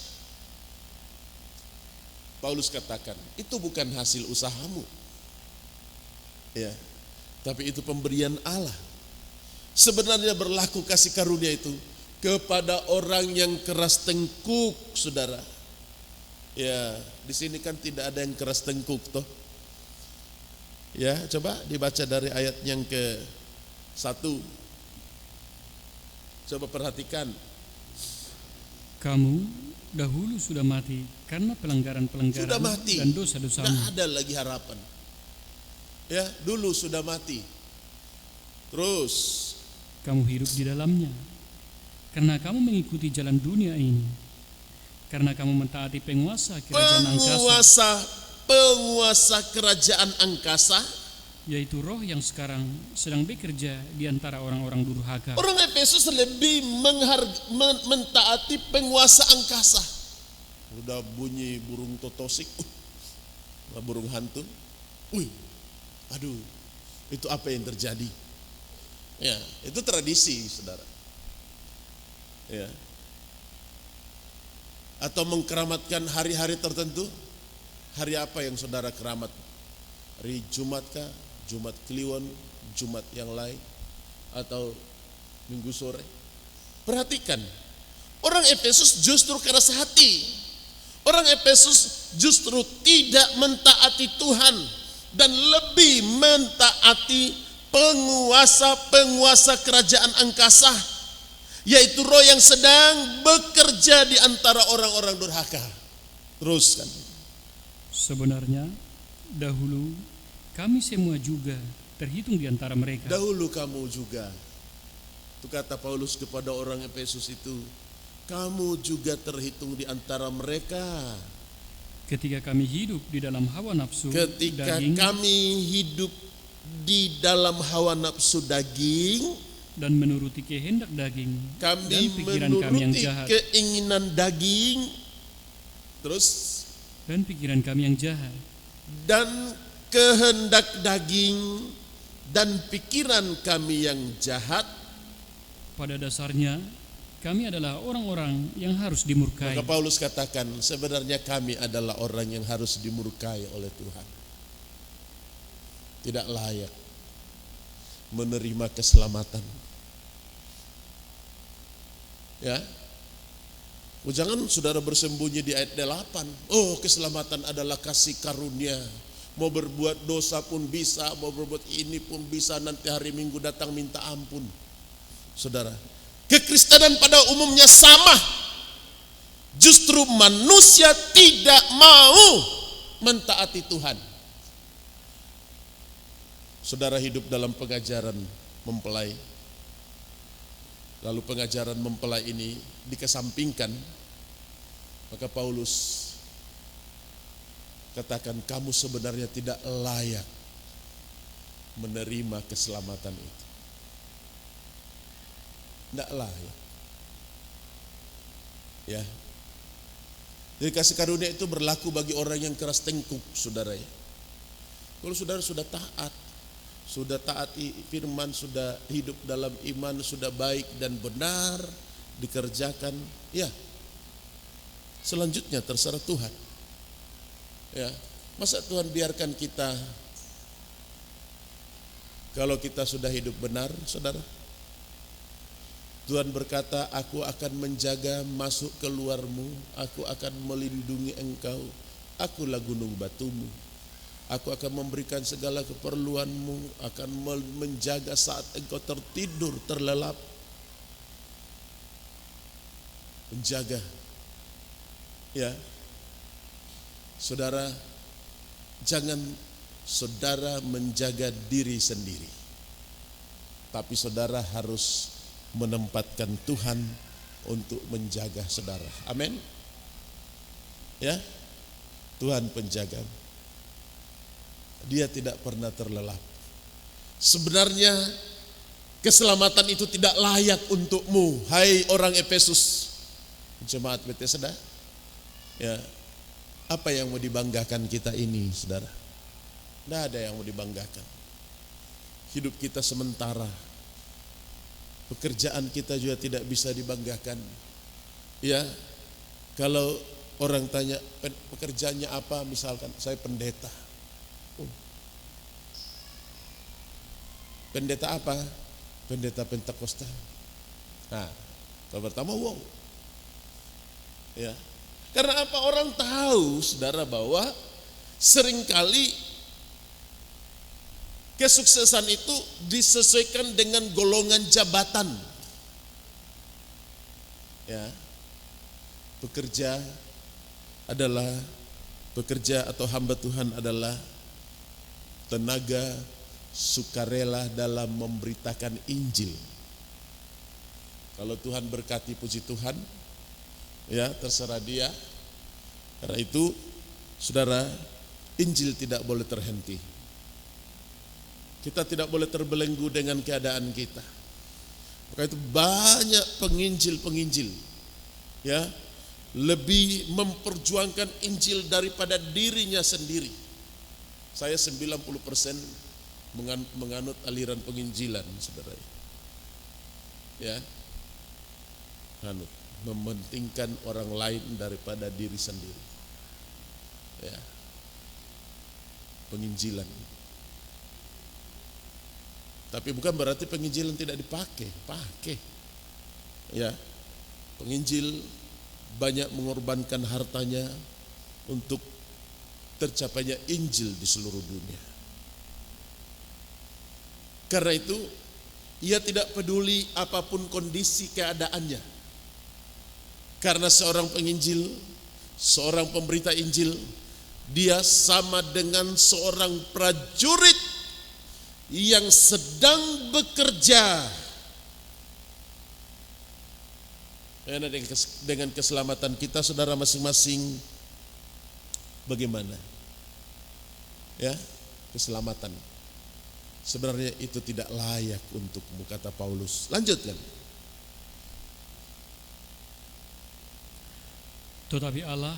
Paulus katakan, itu bukan hasil usahamu. Ya, tapi itu pemberian Allah. Sebenarnya berlaku kasih karunia itu kepada orang yang keras tengkuk, saudara. Ya, di sini kan tidak ada yang keras tengkuk toh. Ya, coba dibaca dari ayat yang Satu, coba perhatikan, Kamu dahulu sudah mati karena pelanggaran-pelanggaran sudah mati, dan dosa-dosamu. tidak ada lagi harapan. Ya, dulu sudah mati. Terus Kamu hidup di dalamnya karena kamu mengikuti jalan dunia ini, karena kamu mentaati penguasa kerajaan angkasa, penguasa kerajaan angkasa, yaitu roh yang sekarang sedang bekerja di antara orang-orang durhaka. Orang Efesus lebih mentaati penguasa angkasa. Udah bunyi burung totosik, burung hantu. Aduh, itu apa yang terjadi? Ya, itu tradisi, saudara. Ya. Atau mengkeramatkan hari-hari tertentu. Hari apa yang saudara keramat? Hari Jumat kah? Jumat Kliwon, Jumat yang lain, atau Minggu sore? Perhatikan, orang Efesus justru keras hati. Orang Efesus justru tidak mentaati Tuhan dan lebih mentaati penguasa kerajaan angkasa, yaitu roh yang sedang bekerja di antara orang-orang durhaka. Teruskan. Sebenarnya dahulu kami semua juga terhitung di antara mereka. Dahulu kamu juga, itu kata Paulus kepada orang Efesus itu, kamu juga terhitung di antara mereka. Ketika kami hidup di dalam hawa nafsu Ketika daging kami hidup di dalam hawa nafsu daging, dan menuruti kehendak daging dan kami pikiran kami yang menuruti jahat, keinginan daging, terus dan pikiran kami yang jahat, dan kehendak daging dan pikiran kami yang jahat. pada dasarnya kami adalah orang-orang yang harus dimurkai. Maka Paulus katakan, sebenarnya kami adalah orang yang harus dimurkai oleh Tuhan. Tidak layak menerima keselamatan. Ya. Jangan saudara bersembunyi di ayat 8. Oh, keselamatan adalah kasih karunia. Mau berbuat dosa pun bisa, mau berbuat ini pun bisa, nanti hari Minggu datang minta ampun. Saudara, kekristenan pada umumnya sama. Justru manusia tidak mau mentaati Tuhan. Saudara hidup dalam pengajaran mempelai, lalu pengajaran mempelai ini dikesampingkan, maka Paulus katakan kamu sebenarnya tidak layak menerima keselamatan itu. Tidak layak. Ya. Jadi kasih karunia itu berlaku bagi orang yang keras tengkuk, saudara ya. Kalau saudara sudah taat, sudah taati firman, sudah hidup dalam iman, sudah baik dan benar dikerjakan, ya selanjutnya terserah Tuhan. Ya, masa Tuhan biarkan kita kalau kita sudah hidup benar, saudara? Tuhan berkata, aku akan menjaga masuk keluarmu, aku akan melindungi engkau, akulah gunung batumu. Aku akan memberikan segala keperluanmu, akan menjaga saat engkau tertidur, terlelap. Menjaga. Ya. Saudara, jangan saudara menjaga diri sendiri. Tapi saudara harus menempatkan Tuhan untuk menjaga saudara. Amin. Ya. Tuhan penjaga. Dia tidak pernah terlelap. Sebenarnya keselamatan itu tidak layak untukmu, hai orang Efesus, jemaat Bethesda. Ya, apa yang mau dibanggakan kita ini, saudara? Tidak ada yang mau dibanggakan. Hidup kita sementara, pekerjaan kita juga tidak bisa dibanggakan. Ya, kalau orang tanya pekerjaannya apa, misalkan saya pendeta. Pendeta apa? Pendeta Pentakosta. Nah, kalau pertama wow. Ya. Karena apa? Orang tahu, saudara, bahwa seringkali Kesuksesan itu disesuaikan dengan golongan jabatan. Ya. Pekerja atau hamba Tuhan adalah tenaga sukarela dalam memberitakan Injil. Kalau Tuhan berkati, puji Tuhan, ya terserah dia. Karena itu, saudara, Injil tidak boleh terhenti. Kita tidak boleh terbelenggu dengan keadaan kita. Maka itu banyak penginjil, ya, lebih memperjuangkan Injil daripada dirinya sendiri. Saya 90% menganut aliran penginjilan, saudara. Ya, mementingkan orang lain daripada diri sendiri. Ya, penginjilan. Tapi bukan berarti penginjilan tidak dipakai, pakai. Ya, penginjil banyak mengorbankan hartanya untuk tercapainya Injil di seluruh dunia. Karena itu, ia tidak peduli apapun kondisi keadaannya. Karena seorang penginjil, seorang pemberita Injil, dia sama dengan seorang prajurit yang sedang bekerja. Dengan keselamatan kita, saudara, masing-masing bagaimana? Ya, keselamatan. Sebenarnya itu tidak layak untukmu, kata Paulus. Lanjutkan. Tetapi Allah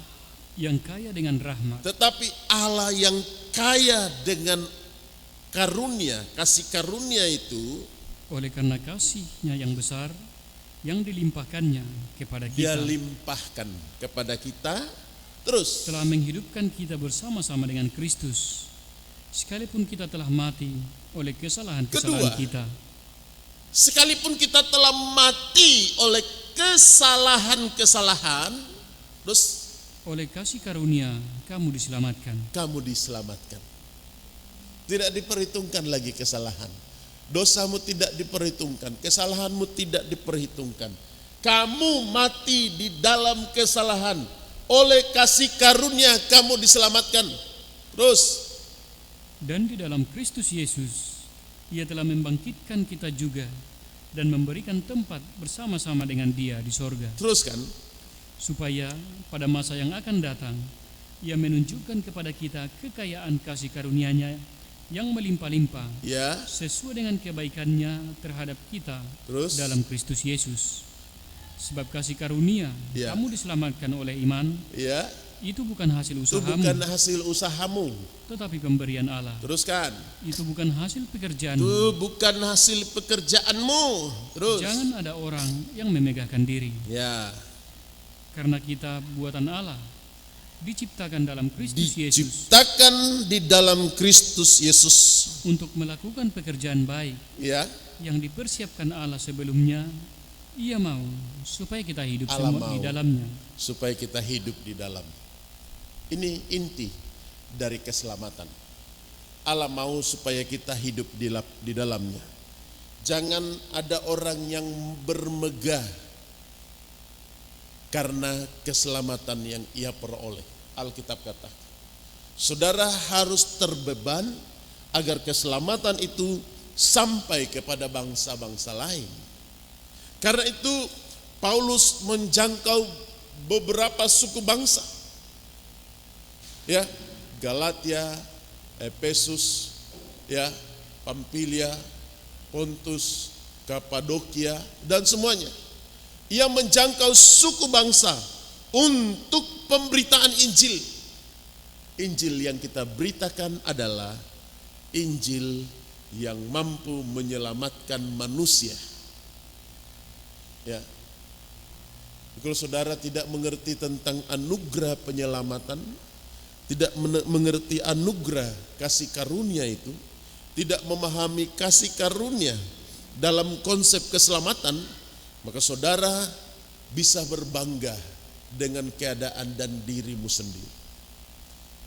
yang kaya dengan rahmat. Tetapi Allah yang kaya dengan karunia, kasih karunia itu, oleh karena kasih-Nya yang besar yang dilimpahkannya kepada Dia kita, limpahkan kepada kita. Terus, telah menghidupkan kita bersama-sama dengan Kristus, sekalipun kita telah mati oleh kesalahan-kesalahan kita. Sekalipun kita telah mati oleh kesalahan-kesalahan, terus oleh kasih karunia kamu diselamatkan. Kamu diselamatkan. Tidak diperhitungkan lagi kesalahan. Dosamu tidak diperhitungkan, kesalahanmu tidak diperhitungkan. Kamu mati di dalam kesalahan, oleh kasih karunia kamu diselamatkan. Terus, dan di dalam Kristus Yesus Ia telah membangkitkan kita juga dan memberikan tempat bersama-sama dengan Dia di sorga. Teruskan. Supaya pada masa yang akan datang Ia menunjukkan kepada kita kekayaan kasih karunia-Nya yang melimpah-limpah, Ya. sesuai dengan kebaikan-Nya terhadap kita Terus. dalam Kristus Yesus. Sebab kasih karunia Ya. kamu diselamatkan oleh iman, Ya. itu bukan hasil Itu usahamu, bukan hasil usahamu. tetapi pemberian Allah. Teruskan. Itu bukan hasil pekerjaanmu. Itu bukan hasil pekerjaanmu. Terus. Jangan ada orang yang memegahkan diri. Ya. Karena kita buatan Allah, diciptakan dalam Kristus Yesus Diciptakan di dalam Kristus Yesus. untuk melakukan pekerjaan baik Ya. yang dipersiapkan Allah sebelumnya. Ia mau supaya kita hidup Allah semua di mau. dalamnya. Supaya kita hidup di dalam. Ini inti dari keselamatan. Allah mau supaya kita hidup di dalamnya. Jangan ada orang yang bermegah karena keselamatan yang ia peroleh. Alkitab kata, saudara harus terbeban agar keselamatan itu sampai kepada bangsa-bangsa lain. Karena itu Paulus menjangkau beberapa suku bangsa. Ya, Galatia, Efesus, ya, Pamfilia, Pontus, Kapadokia, dan semuanya. Ia menjangkau suku bangsa untuk pemberitaan Injil. Injil yang kita beritakan adalah Injil yang mampu menyelamatkan manusia. Ya. Kalau saudara tidak mengerti tentang anugerah penyelamatan, tidak mengerti anugerah kasih karunia itu, tidak memahami kasih karunia dalam konsep keselamatan, maka saudara bisa berbangga dengan keadaan dan dirimu sendiri.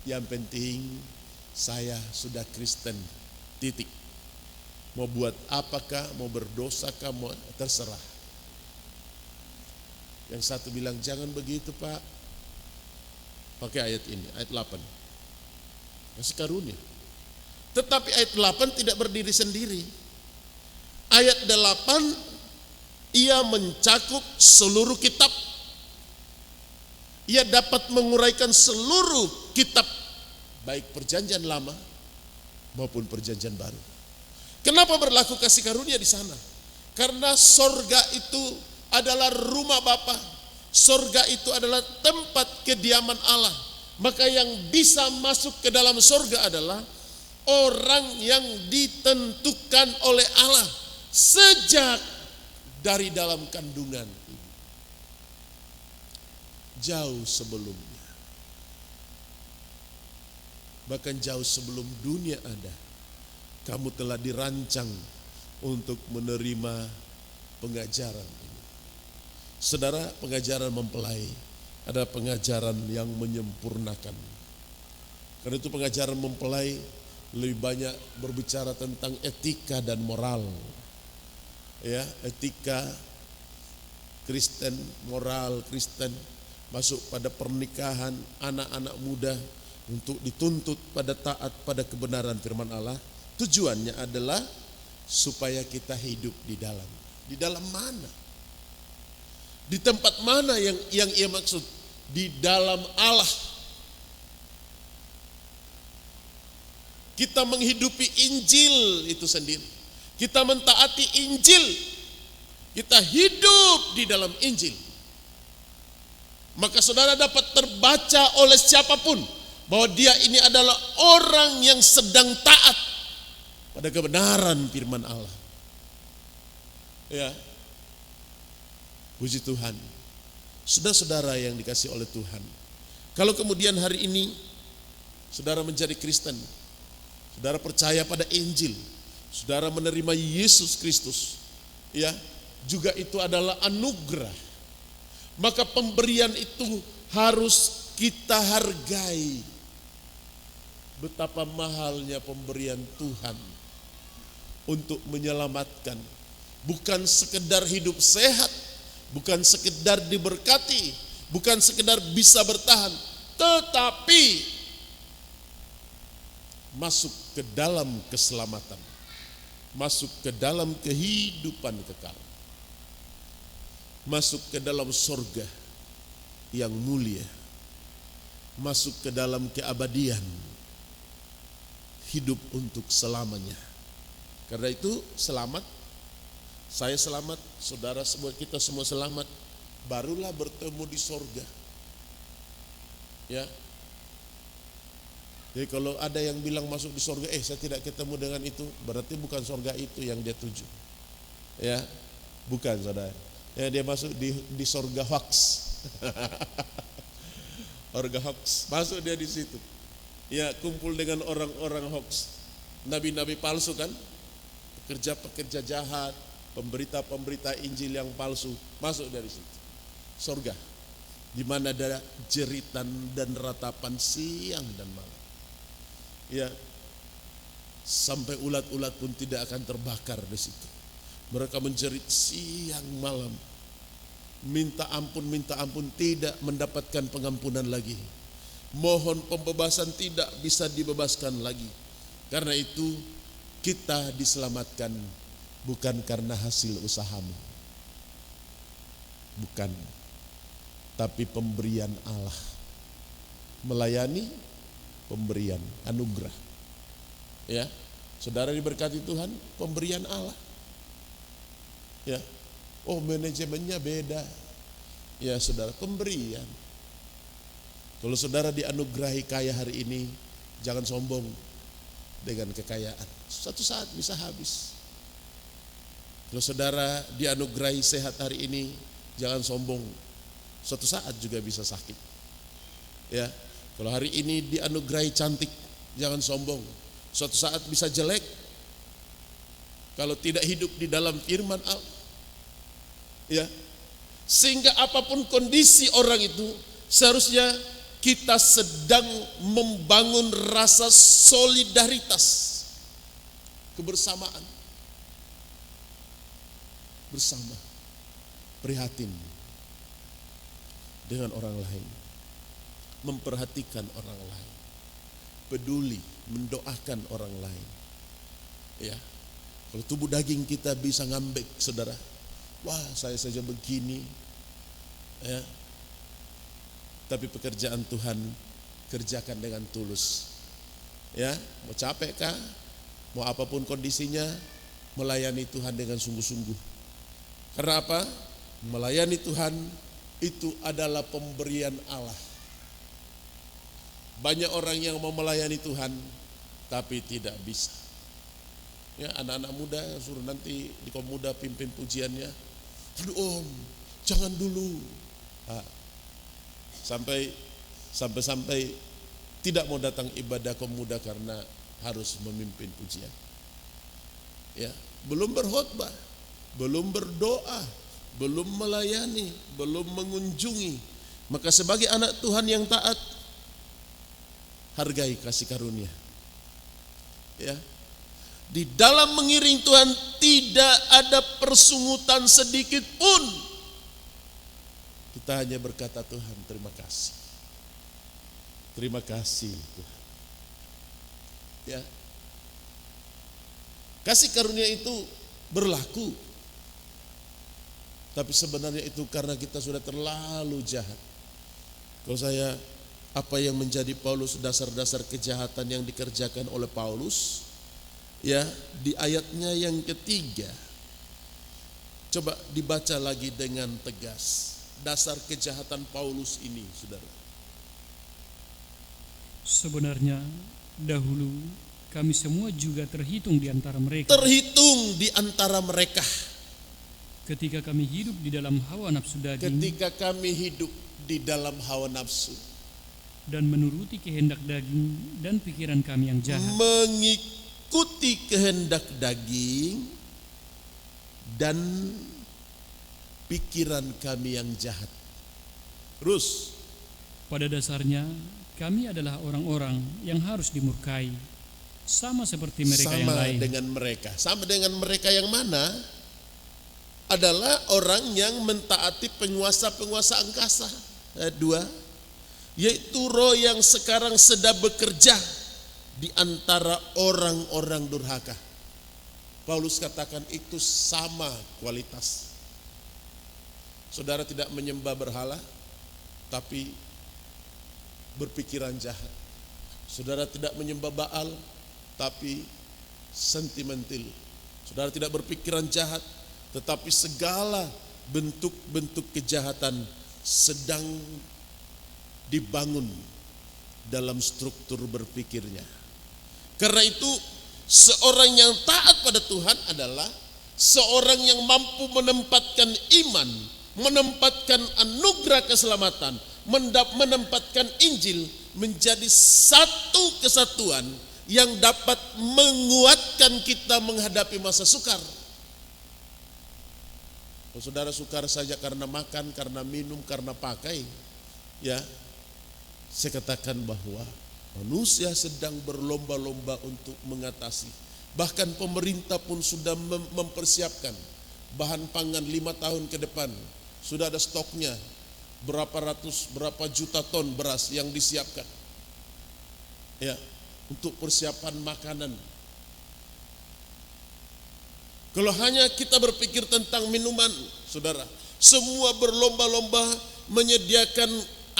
Yang penting saya sudah Kristen, titik. Mau buat apakah, mau berdosakah, mau terserah. Yang satu bilang jangan begitu Pak. Pakai ayat ini, ayat 8. Kasih karunia. Tetapi ayat 8 tidak berdiri sendiri. Ayat 8 ia mencakup seluruh kitab. Ia dapat menguraikan seluruh kitab, baik perjanjian lama maupun perjanjian baru. Kenapa berlaku kasih karunia di sana? Karena sorga itu adalah rumah Bapa. Sorga itu adalah tempat kediaman Allah. Maka yang bisa masuk ke dalam sorga adalah orang yang ditentukan oleh Allah sejak dari dalam kandungan ibu. Jauh sebelumnya. Bahkan jauh sebelum dunia ada. Kamu telah dirancang untuk menerima pengajaran ini. Saudara, pengajaran mempelai adalah pengajaran yang menyempurnakan. Karena itu pengajaran mempelai lebih banyak berbicara tentang etika dan moral. Ya, etika Kristen, moral Kristen, masuk pada pernikahan anak-anak muda untuk dituntut pada taat pada kebenaran firman Allah. Tujuannya adalah supaya kita hidup di dalam. Di dalam mana? Di tempat mana yang ia maksud? Di dalam Allah. Kita menghidupi Injil itu sendiri. Kita mentaati Injil. Kita hidup di dalam Injil. Maka saudara dapat terbaca oleh siapapun bahwa dia ini adalah orang yang sedang taat pada kebenaran firman Allah. Ya. Puji Tuhan. Saudara-saudara yang dikasih oleh Tuhan. Kalau kemudian hari ini saudara menjadi Kristen, saudara percaya pada Injil, saudara menerima Yesus Kristus, ya, juga itu adalah anugerah. Maka pemberian itu harus kita hargai. Betapa mahalnya pemberian Tuhan untuk menyelamatkan. Bukan sekedar hidup sehat, bukan sekedar diberkati, bukan sekedar bisa bertahan, tetapi masuk ke dalam keselamatan, masuk ke dalam kehidupan kekal, masuk ke dalam sorga yang mulia, masuk ke dalam keabadian, hidup untuk selamanya. Karena itu selamat, saya selamat, saudara semua, kita semua selamat, barulah bertemu di sorga. Ya. Jadi kalau ada yang bilang masuk di sorga, saya tidak ketemu dengan itu, berarti bukan sorga itu yang dia tuju. Ya, bukan saudara. Ya, dia masuk di sorga hoax. Sorga hoax, masuk dia di situ. Ya, kumpul dengan orang-orang hoax, nabi-nabi palsu kan, pekerja-pekerja jahat, pemberita-pemberita Injil yang palsu, masuk dari situ. Sorga, di mana ada jeritan dan ratapan siang dan malam. Ya, sampai ulat-ulat pun tidak akan terbakar di situ. Mereka menjerit siang malam, minta ampun, tidak mendapatkan pengampunan lagi. Mohon pembebasan, tidak bisa dibebaskan lagi. Karena itu kita diselamatkan bukan karena hasil usahamu, bukan, tapi pemberian Allah. Melayani pemberian anugerah. Ya, saudara diberkati Tuhan, pemberian Allah. Ya, oh manajemennya beda. Ya saudara, pemberian. Kalau saudara dianugerahi kaya hari ini, jangan sombong dengan kekayaan. Suatu saat bisa habis. Kalau saudara dianugerahi sehat hari ini, jangan sombong. Suatu saat juga bisa sakit. Ya, kalau hari ini dianugerahi cantik, jangan sombong. Suatu saat bisa jelek. Kalau tidak hidup di dalam firman Allah. Ya. Sehingga apapun kondisi orang itu, seharusnya kita sedang membangun rasa solidaritas, kebersamaan. bersama, prihatin dengan orang lain, memperhatikan orang lain, peduli, mendoakan orang lain. Ya, kalau tubuh daging kita bisa ngambek, saudara, wah saya saja begini, ya. Tapi pekerjaan Tuhan kerjakan dengan tulus. Ya, mau capek kah, mau apapun kondisinya, melayani Tuhan dengan sungguh-sungguh. Karena apa? Melayani Tuhan itu adalah pemberian Allah. Banyak orang yang mau melayani Tuhan tapi tidak bisa. Ya, anak-anak muda suruh nanti di kaum muda pimpin pujiannya. Aduh om, jangan dulu. Sampai tidak mau datang ibadah kaum muda karena harus memimpin pujian. Ya, belum berkhotbah, belum berdoa, belum melayani, belum mengunjungi. Maka sebagai anak Tuhan yang taat, hargai kasih karunia. Ya. Di dalam mengiring Tuhan tidak ada persungutan sedikit pun. Kita hanya berkata, Tuhan terima kasih. Terima kasih Tuhan. Ya. Kasih karunia itu berlaku. Tapi sebenarnya itu karena kita sudah terlalu jahat. Kalau saya, apa yang menjadi Paulus, dasar-dasar kejahatan yang dikerjakan oleh Paulus, ya, di ayatnya yang ketiga. Coba dibaca lagi dengan tegas. Dasar kejahatan Paulus ini, saudara. Sebenarnya dahulu kami semua juga terhitung di antara mereka. Terhitung di antara mereka. Ketika kami hidup di dalam hawa nafsu daging. Ketika kami hidup di dalam hawa nafsu. Dan menuruti kehendak daging dan pikiran kami yang jahat. Mengikuti kehendak daging dan pikiran kami yang jahat. Terus. Pada dasarnya kami adalah orang-orang yang harus dimurkai, sama seperti mereka yang lain. Sama dengan mereka yang mana? Adalah orang yang mentaati penguasa-penguasa angkasa. 2, yaitu roh yang sekarang sedang bekerja di antara orang-orang durhaka. Paulus katakan itu sama kualitas. Saudara tidak menyembah berhala, tapi berpikiran jahat. Saudara tidak menyembah Baal, tapi sentimental. Saudara tidak berpikiran jahat, tetapi segala bentuk-bentuk kejahatan sedang dibangun dalam struktur berpikirnya. Karena itu, seorang yang taat pada Tuhan adalah seorang yang mampu menempatkan iman, menempatkan anugerah keselamatan, menempatkan Injil menjadi satu kesatuan yang dapat menguatkan kita menghadapi masa sukar. Kalau saudara sukar saja karena makan, karena minum, karena pakai, ya, saya katakan bahwa manusia sedang berlomba-lomba untuk mengatasi. Bahkan pemerintah pun sudah mempersiapkan bahan pangan 5 tahun ke depan. Sudah ada stoknya. Berapa juta ton beras yang disiapkan, ya, untuk persiapan makanan. Kalau hanya kita berpikir tentang minuman, saudara, semua berlomba-lomba menyediakan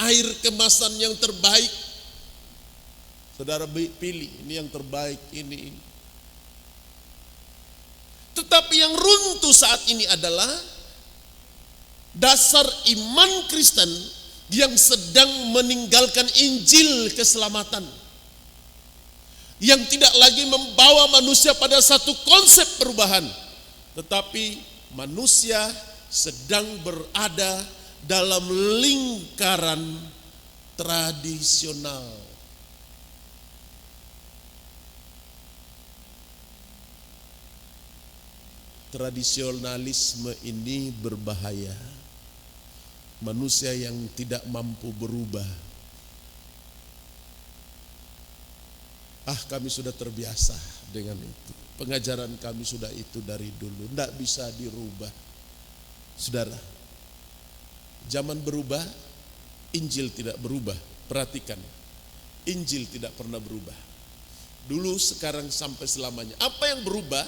air kemasan yang terbaik. Saudara pilih, ini yang terbaik, ini. Tetapi yang runtuh saat ini adalah dasar iman Kristen yang sedang meninggalkan Injil keselamatan, yang tidak lagi membawa manusia pada satu konsep perubahan, tetapi manusia sedang berada dalam lingkaran tradisional. Tradisionalisme ini berbahaya. Manusia yang tidak mampu berubah. Kami sudah terbiasa dengan itu. Pengajaran kami sudah itu dari dulu, tidak bisa dirubah. Saudara, zaman berubah, Injil tidak berubah. Perhatikan, Injil tidak pernah berubah. Dulu, sekarang, sampai selamanya. Apa yang berubah?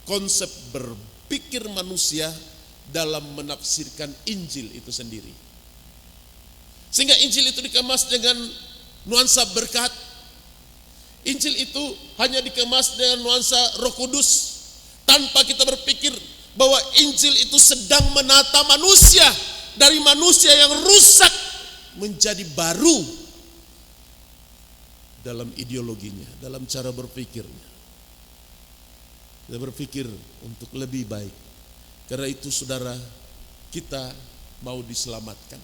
Konsep berpikir manusia dalam menafsirkan Injil itu sendiri. Sehingga Injil itu dikemas dengan nuansa berkat. Injil itu hanya dikemas dengan nuansa Roh Kudus, tanpa kita berpikir bahwa Injil itu sedang menata manusia dari manusia yang rusak menjadi baru dalam ideologinya, dalam cara berpikirnya. Kita berpikir untuk lebih baik. Karena itu saudara, kita mau diselamatkan.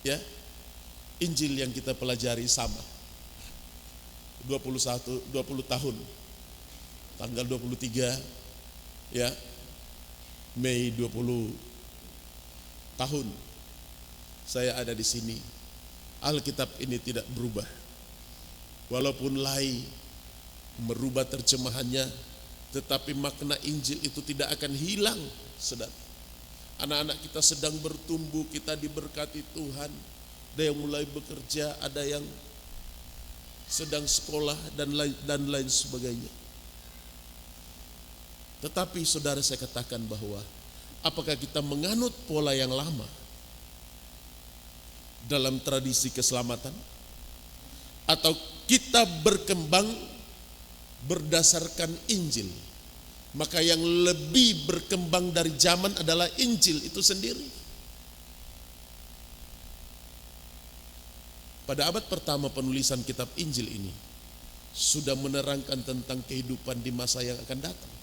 Ya, Injil yang kita pelajari sama. 20 tahun. Tanggal 23 ya, Mei 20 tahun saya ada di sini. Alkitab ini tidak berubah. Walaupun Lai merubah terjemahannya, tetapi makna Injil itu tidak akan hilang, saudara. Anak-anak kita sedang bertumbuh, kita diberkati Tuhan. Ada yang mulai bekerja, ada yang sedang sekolah dan lain sebagainya. Tetapi saudara, saya katakan bahwa apakah kita menganut pola yang lama dalam tradisi keselamatan, atau kita berkembang berdasarkan Injil? Maka yang lebih berkembang dari zaman adalah Injil itu sendiri. Pada abad pertama penulisan kitab Injil ini sudah menerangkan tentang kehidupan di masa yang akan datang.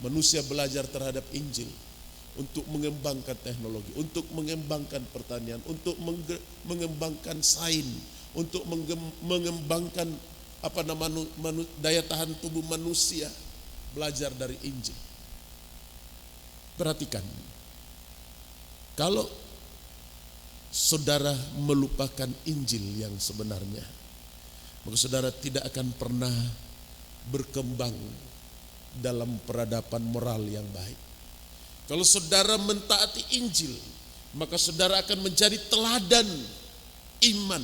Manusia belajar terhadap Injil untuk mengembangkan teknologi, untuk mengembangkan pertanian, untuk mengembangkan sains, untuk mengembangkan daya tahan tubuh manusia. Belajar dari Injil. Perhatikan, kalau saudara melupakan Injil yang sebenarnya, maka saudara tidak akan pernah berkembang dalam peradaban moral yang baik. Kalau saudara mentaati Injil, maka saudara akan menjadi teladan iman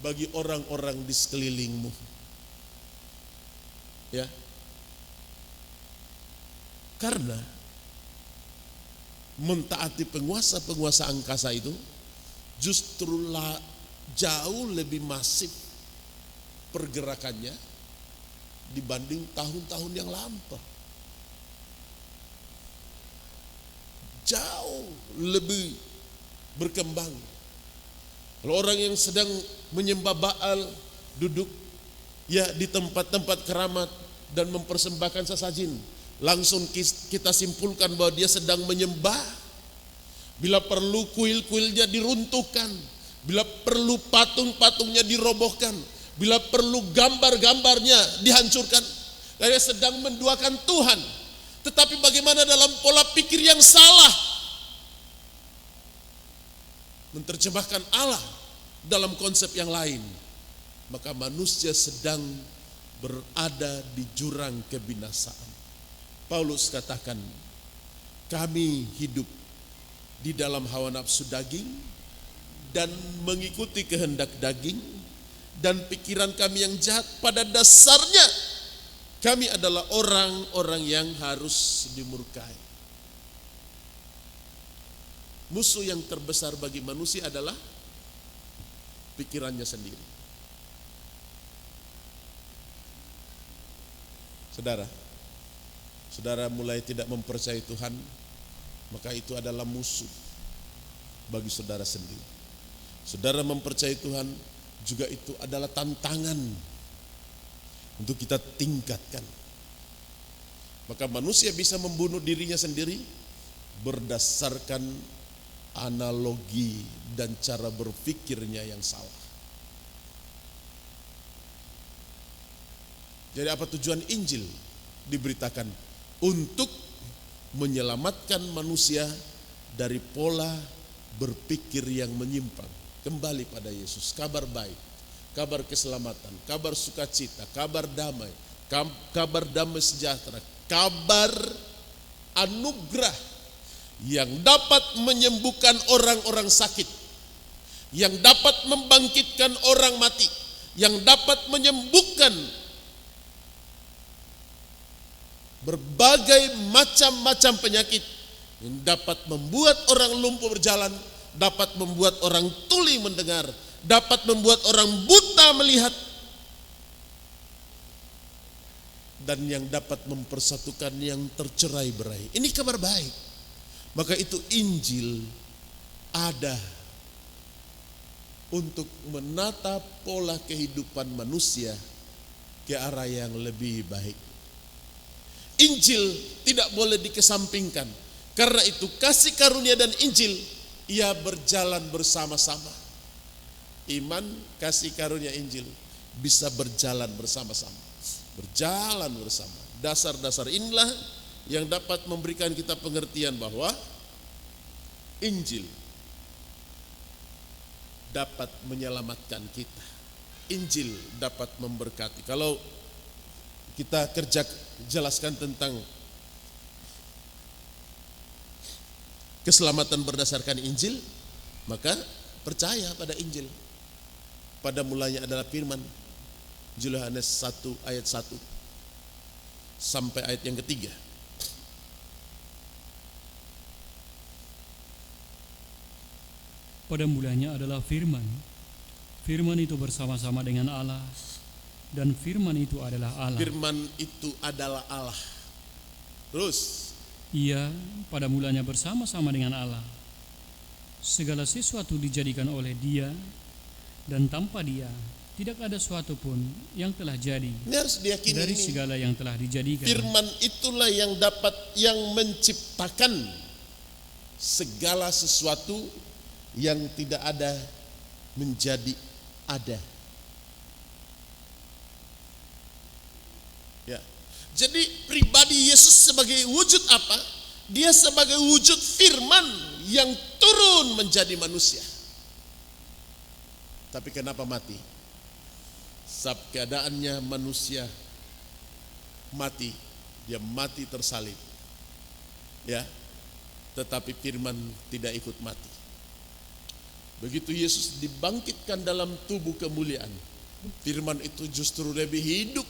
bagi orang-orang di sekelilingmu. Ya, karena mentaati penguasa-penguasa angkasa itu justru jauh lebih masif pergerakannya dibanding tahun-tahun yang lampau. Jauh lebih berkembang. Kalau orang yang sedang menyembah Baal duduk ya di tempat-tempat keramat dan mempersembahkan sesajin, langsung kita simpulkan bahwa dia sedang menyembah. Bila perlu kuil-kuilnya diruntuhkan, bila perlu patung-patungnya dirobohkan, bila perlu gambar-gambarnya dihancurkan, karena sedang menduakan Tuhan. Tetapi bagaimana dalam pola pikir yang salah menerjemahkan Allah dalam konsep yang lain, maka manusia sedang berada di jurang kebinasaan. Paulus katakan, kami hidup di dalam hawa nafsu daging dan mengikuti kehendak daging, dan pikiran kami yang jahat. Pada dasarnya kami adalah orang-orang yang harus dimurkai. Musuh yang terbesar bagi manusia adalah pikirannya sendiri. Saudara mulai tidak mempercayai Tuhan, maka itu adalah musuh bagi saudara sendiri. Saudara mempercayai Tuhan, juga itu adalah tantangan untuk kita tingkatkan. Maka manusia bisa membunuh dirinya sendiri berdasarkan analogi dan cara berpikirnya yang salah. Jadi apa tujuan Injil diberitakan? Untuk menyelamatkan manusia dari pola berpikir yang menyimpang. Kembali pada Yesus, kabar baik, kabar keselamatan, kabar sukacita, kabar damai sejahtera, kabar anugerah yang dapat menyembuhkan orang-orang sakit, yang dapat membangkitkan orang mati, yang dapat menyembuhkan berbagai macam-macam penyakit, yang dapat membuat orang lumpuh berjalan, dapat membuat orang tuli mendengar, dapat membuat orang buta melihat, dan yang dapat mempersatukan yang tercerai-berai. Ini kabar baik. Maka itu Injil ada untuk menata pola kehidupan manusia ke arah yang lebih baik. Injil tidak boleh dikesampingkan. Karena itu kasih karunia dan Injil ia berjalan bersama-sama. Iman, kasih karunia, Injil bisa berjalan bersama-sama. Berjalan bersama. Dasar-dasar inilah yang dapat memberikan kita pengertian bahwa Injil dapat menyelamatkan kita. Injil dapat memberkati. Kalau kita jelaskan tentang keselamatan berdasarkan Injil, maka percaya pada Injil. Pada mulanya adalah firman. Yohanes 1 ayat 1 sampai ayat yang ketiga. Pada mulanya adalah firman. Firman itu bersama-sama dengan Allah, dan firman itu adalah Allah. Firman itu adalah Allah. Terus, Ia pada mulanya bersama-sama dengan Allah. Segala sesuatu dijadikan oleh Dia, dan tanpa Dia tidak ada suatu pun yang telah jadi. ini harus diyakini Dari ini. segala yang telah dijadikan. Firman itulah yang menciptakan segala sesuatu yang tidak ada menjadi ada. Ya. Jadi pribadi Yesus sebagai wujud apa? Dia sebagai wujud firman yang turun menjadi manusia. Tapi kenapa mati? Sebab keadaannya manusia mati, dia mati tersalib. Ya. Tetapi firman tidak ikut mati. Begitu Yesus dibangkitkan dalam tubuh kemuliaan, firman itu justru lebih hidup.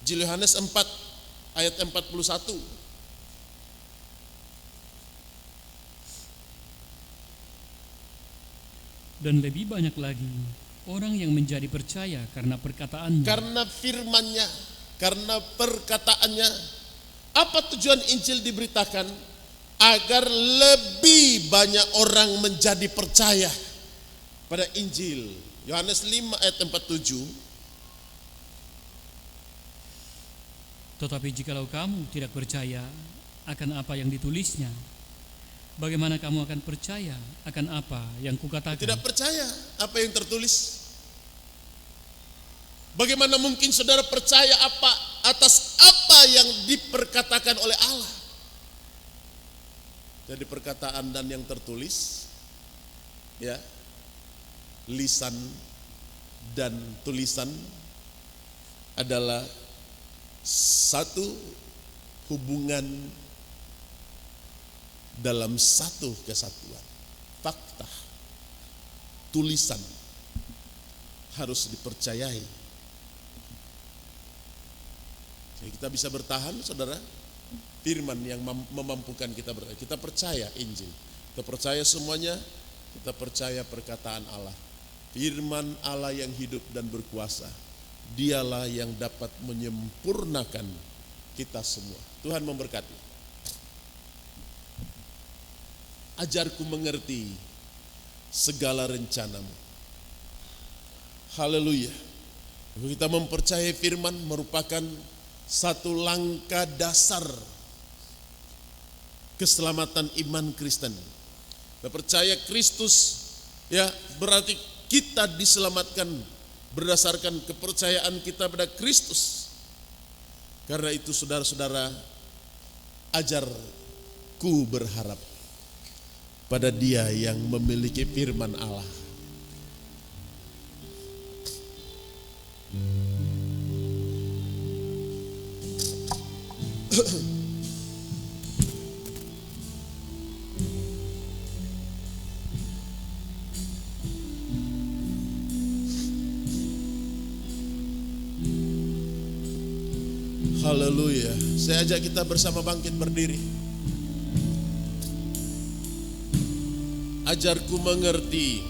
Yohanes 4 ayat 41. Dan lebih banyak lagi orang yang menjadi percaya karena perkataannya. Karena firman-Nya, karena perkataannya. Apa tujuan Injil diberitakan? Agar lebih banyak orang menjadi percaya pada Injil. Yohanes 5 ayat 47. Tetapi jikalau kamu tidak percaya akan apa yang ditulisnya, bagaimana kamu akan percaya akan apa yang kukatakan? Tidak percaya apa yang tertulis. Bagaimana mungkin saudara percaya atas apa yang diperkatakan oleh Allah? Jadi perkataan dan yang tertulis, ya, lisan dan tulisan adalah satu hubungan dalam satu kesatuan. Fakta, tulisan harus dipercayai. Jadi kita bisa bertahan, saudara. Firman yang memampukan kita bertahan. Kita percaya Injil. Kita percaya semuanya. Kita percaya perkataan Allah. Firman Allah yang hidup dan berkuasa. Dialah yang dapat menyempurnakan kita semua. Tuhan memberkati. Ajarku mengerti segala rencanamu. Haleluya. Kita mempercayai firman merupakan satu langkah dasar keselamatan iman Kristen. Kita percaya Kristus, ya, berarti kita diselamatkan berdasarkan kepercayaan kita pada Kristus. Karena itu saudara-saudara, ajarku berharap pada Dia yang memiliki firman Allah. Haleluya. Saya ajak kita bersama bangkit berdiri. Ajarku mengerti.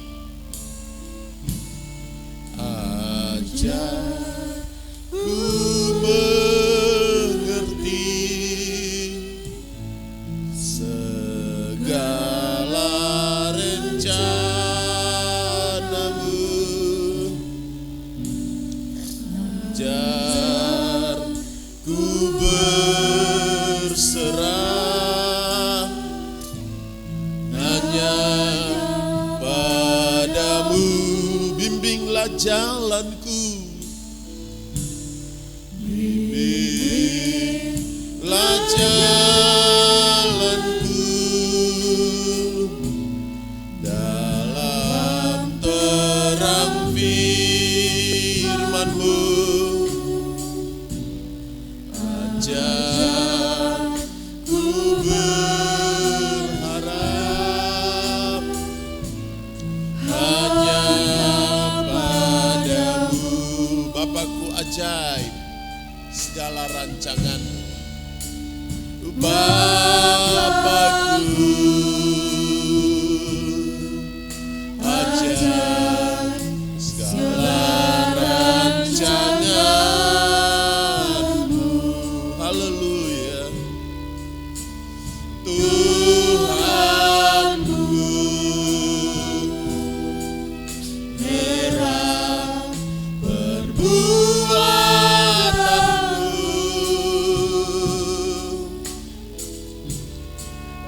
Ajarku mengerti segala rencanamu. Ajarku berserah hanya padamu. Bimbinglah jalanku, bimbinglah jalanku dalam terang firman-Mu. Ajarku berharap hanya padamu. Bapakku ajaib segala rancangan. Bapakku ajaib segala rancangan-Mu. Haleluya. Tuhanku, heran perbuatanmu.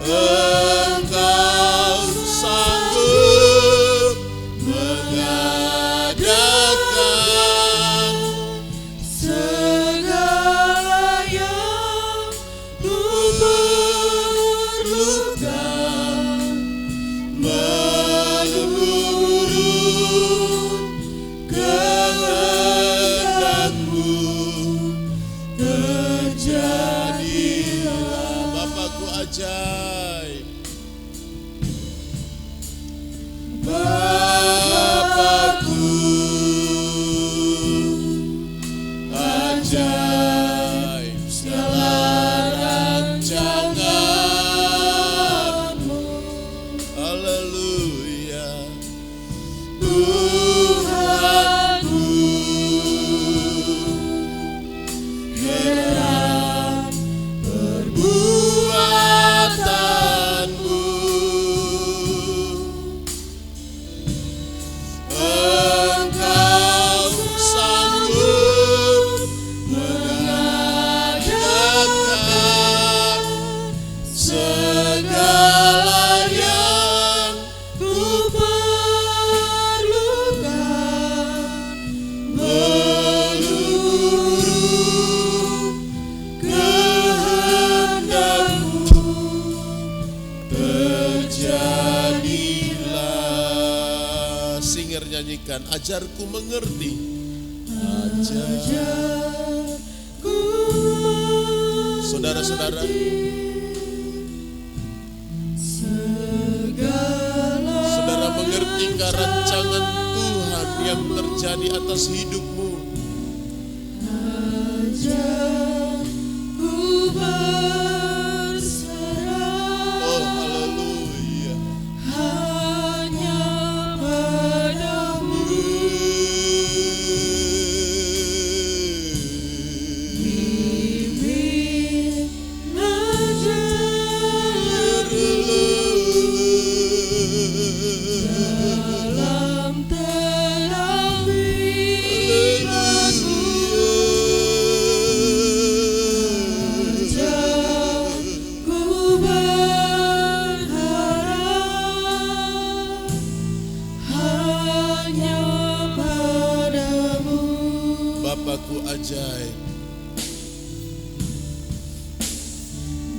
Engkau sanggup mengadakan segala yang ku perlukan, menurut kehendak-Mu terjadilah. Bapakku ajaib, Bapakku ajaib segala rancangan-Mu. Haleluya. Tuhanku, heran perbuatanmu. Engkau sanggup mengadakan segala yang ku perlukan, menurut kehendak-Mu terjadilah. Singer nyanyikan, ajarku mengerti. Ajarku. Saudara-saudara, saudara mengertikah rancangan Tuhan yang terjadi atas hidupmu? Oh, haleluya. Bapakku ajaib,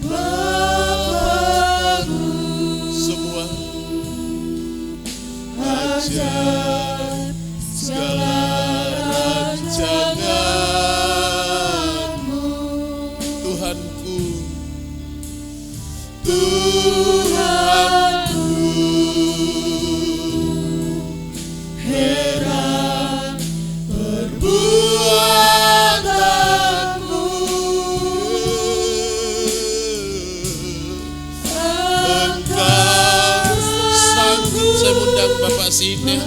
Bapakku semua ajaib segala rancangan-Mu. Tuhanku, Tuhanku, heran perbuatanmu. Pak Side memimpin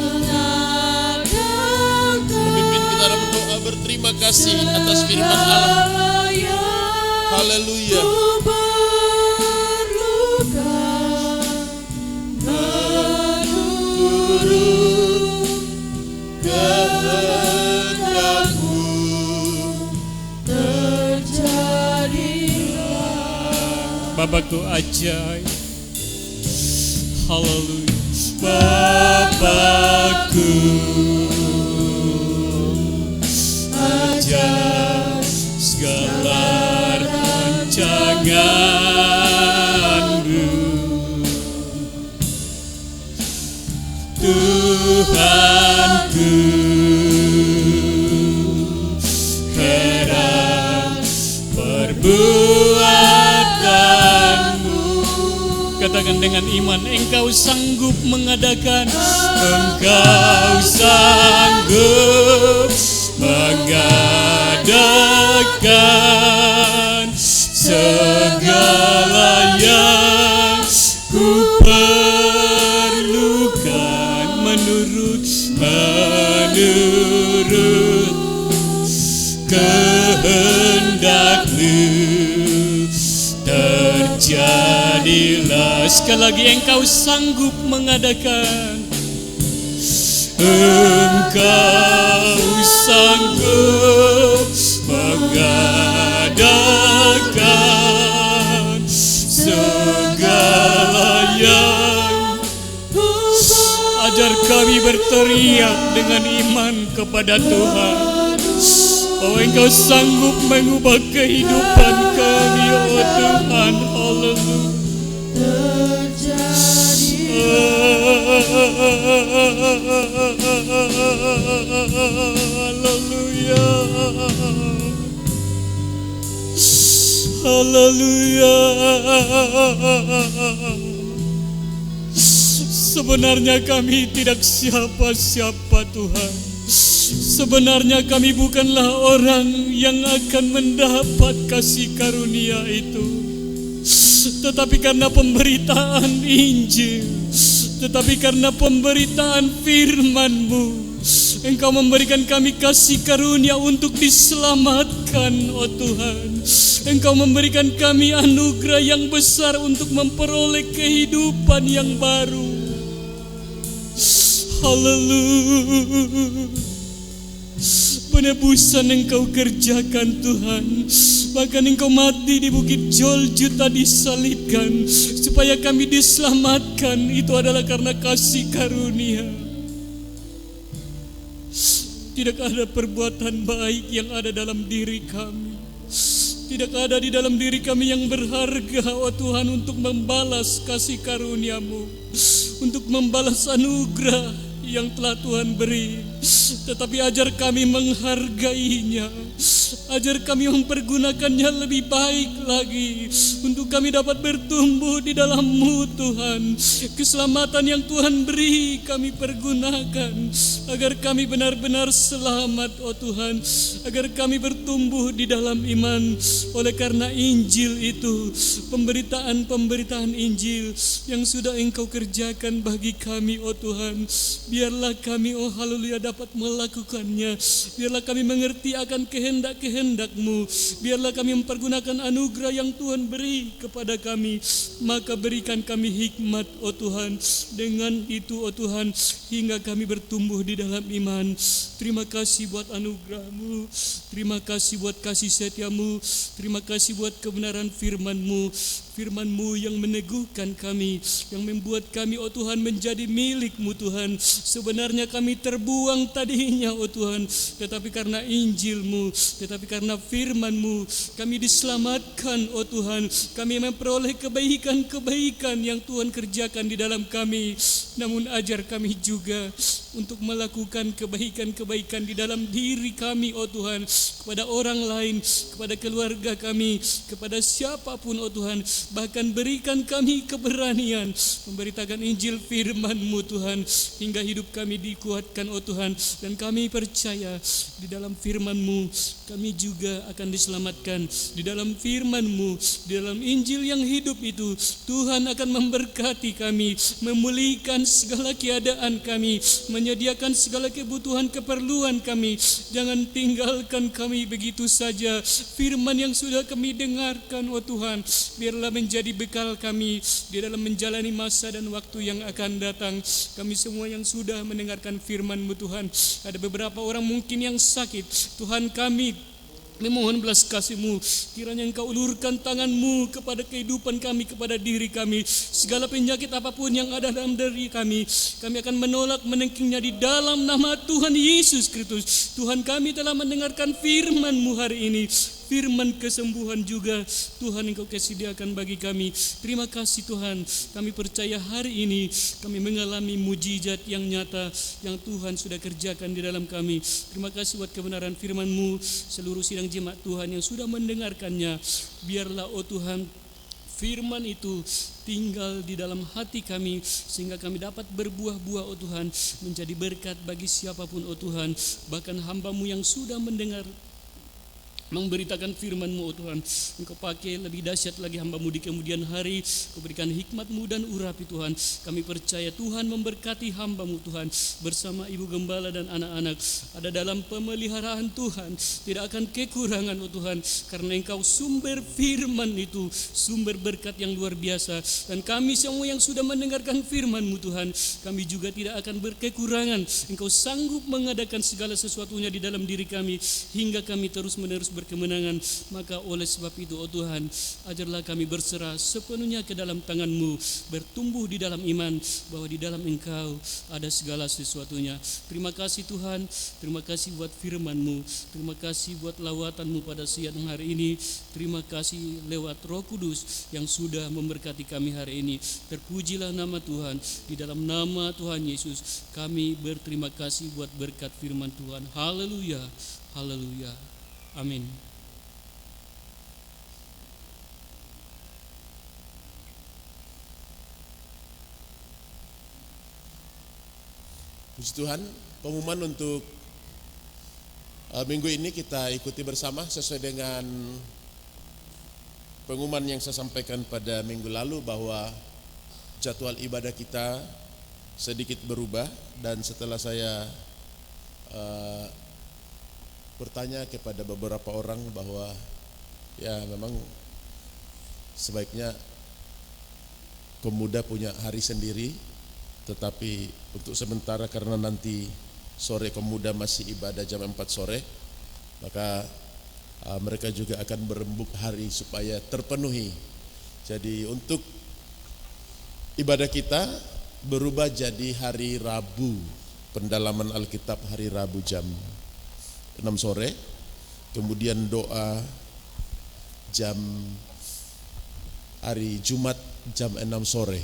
kita dalam doa berterima kasih atas firman Allah. Haleluya. Bapakku ajaib. Haleluya. Bapakku ajaib, segala rancanganmu. Tuhanku, heran perbuatanmu. Katakan dengan iman, Engkau sanggup mengadakan, Engkau sanggup mengadakan segala yang ku perlukan menurut kehendak-Mu. Terjadilah. Sekali lagi, Engkau sanggup mengadakan, Engkau sanggup mengadakan segala yang. Ajar kami berteriak dengan iman kepada Tuhan. Oh, Engkau sanggup mengubah kehidupan kami, oh Tuhan. Haleluya. Haleluya. Haleluya. Sebenarnya kami tidak siapa-siapa, Tuhan. Sebenarnya kami bukanlah orang yang akan mendapat kasih karunia itu. Tetapi karena pemberitaan Injil, tetapi karena pemberitaan firman-Mu, Engkau memberikan kami kasih karunia untuk diselamatkan, oh Tuhan. Engkau memberikan kami anugerah yang besar untuk memperoleh kehidupan yang baru. Haleluya. Penebusan Engkau kerjakan, Tuhan. Bahkan Engkau mati di Bukit Golgota, disalibkan supaya kami diselamatkan. Itu adalah karena kasih karunia. Tidak ada perbuatan baik yang ada dalam diri kami. Tidak ada di dalam diri kami yang berharga, oh Tuhan, untuk membalas kasih karunia-Mu, untuk membalas anugerah yang telah Tuhan beri. Tetapi ajar kami menghargainya, ajar kami mempergunakannya lebih baik lagi, untuk kami dapat bertumbuh di dalam-Mu, Tuhan. Keselamatan yang Tuhan beri kami pergunakan, agar kami benar-benar selamat, oh Tuhan. Agar kami bertumbuh di dalam iman. Oleh karena Injil itu, pemberitaan Injil yang sudah Engkau kerjakan bagi kami, oh Tuhan, biarlah kami, oh haleluya, dapat melakukannya. Biarlah kami mengerti akan kehendak-kehendak-Mu. Biarlah kami mempergunakan anugerah yang Tuhan beri kepada kami. Maka berikan kami hikmat, oh Tuhan. Dengan itu, oh Tuhan, hingga kami bertumbuh di dalam iman. Terima kasih buat anugerah-Mu. Terima kasih buat kasih setia-Mu. Terima kasih buat kebenaran firman-Mu. Firman-Mu yang meneguhkan kami, yang membuat kami, oh Tuhan, menjadi milik-Mu, Tuhan. Sebenarnya kami terbuang tadinya, oh Tuhan, tetapi karena Injil-Mu, tetapi karena firman-Mu, kami diselamatkan, oh Tuhan. Kami memperoleh kebaikan-kebaikan yang Tuhan kerjakan di dalam kami. Namun ajar kami juga untuk melakukan kebaikan-kebaikan di dalam diri kami, oh Tuhan, kepada orang lain, kepada keluarga kami, kepada siapapun, oh Tuhan. Bahkan berikan kami keberanian memberitakan Injil firman-Mu, Tuhan, hingga hidup kami dikuatkan, oh Tuhan. Dan kami percaya di dalam firman-Mu kami kami juga akan diselamatkan. Di dalam firman-Mu, di dalam Injil yang hidup itu, Tuhan akan memberkati kami, memulihkan segala keadaan kami, menyediakan segala kebutuhan keperluan kami. Jangan tinggalkan kami begitu saja. Firman yang sudah kami dengarkan, oh Tuhan, biarlah menjadi bekal kami di dalam menjalani masa dan waktu yang akan datang. Kami semua yang sudah mendengarkan firman-Mu Tuhan, ada beberapa orang mungkin yang sakit, Tuhan kami memohon belas kasih-Mu, kiranya Engkau ulurkan tangan-Mu kepada kehidupan kami, kepada diri kami. Segala penyakit apapun yang ada dalam diri kami akan menolak menengkingnya di dalam nama Tuhan Yesus Kristus. Tuhan, kami telah mendengarkan firman-Mu hari ini, firman kesembuhan juga Tuhan Engkau sediakan bagi kami. Terima kasih Tuhan, kami percaya hari ini kami mengalami mujizat yang nyata yang Tuhan sudah kerjakan di dalam kami. Terima kasih buat kebenaran firman-Mu. Seluruh sidang jemaat Tuhan yang sudah mendengarkannya, biarlah oh Tuhan firman itu tinggal di dalam hati kami, sehingga kami dapat berbuah-buah oh Tuhan, menjadi berkat bagi siapapun oh Tuhan. Bahkan hamba-Mu yang sudah mendengar, memberitakan firman-Mu oh Tuhan, Engkau pakai lebih dahsyat lagi hamba-Mu di kemudian hari. Kau berikan hikmat-Mu dan urapi Tuhan. Kami percaya Tuhan memberkati hamba-Mu Tuhan, bersama ibu gembala dan anak-anak ada dalam pemeliharaan Tuhan, tidak akan kekurangan oh Tuhan, karena Engkau sumber firman itu, sumber berkat yang luar biasa. Dan kami semua yang sudah mendengarkan firman-Mu Tuhan, kami juga tidak akan berkekurangan. Engkau sanggup mengadakan segala sesuatunya di dalam diri kami, hingga kami terus-menerus berkemenangan. Maka oleh sebab itu oh Tuhan, ajarlah kami berserah sepenuhnya ke dalam tangan-Mu, bertumbuh di dalam iman bahwa di dalam Engkau ada segala sesuatunya. Terima kasih Tuhan, terima kasih buat firman-Mu, terima kasih buat lawatan-Mu pada siang hari ini. Terima kasih lewat Roh Kudus yang sudah memberkati kami hari ini. Terpujilah nama Tuhan. Di dalam nama Tuhan Yesus kami berterima kasih buat berkat firman Tuhan. Haleluya, haleluya. Amin. Puji Tuhan, pengumuman untuk minggu ini kita ikuti bersama sesuai dengan pengumuman yang saya sampaikan pada minggu lalu, bahwa jadwal ibadah kita sedikit berubah. Dan setelah saya bertanya kepada beberapa orang bahwa ya memang sebaiknya pemuda punya hari sendiri, tetapi untuk sementara karena nanti sore pemuda masih ibadah jam 4 sore, maka mereka juga akan berembuk hari supaya terpenuhi. Jadi untuk ibadah kita berubah jadi hari Rabu, pendalaman Alkitab hari Rabu jam 6 sore, kemudian doa jam hari Jumat jam 6 sore,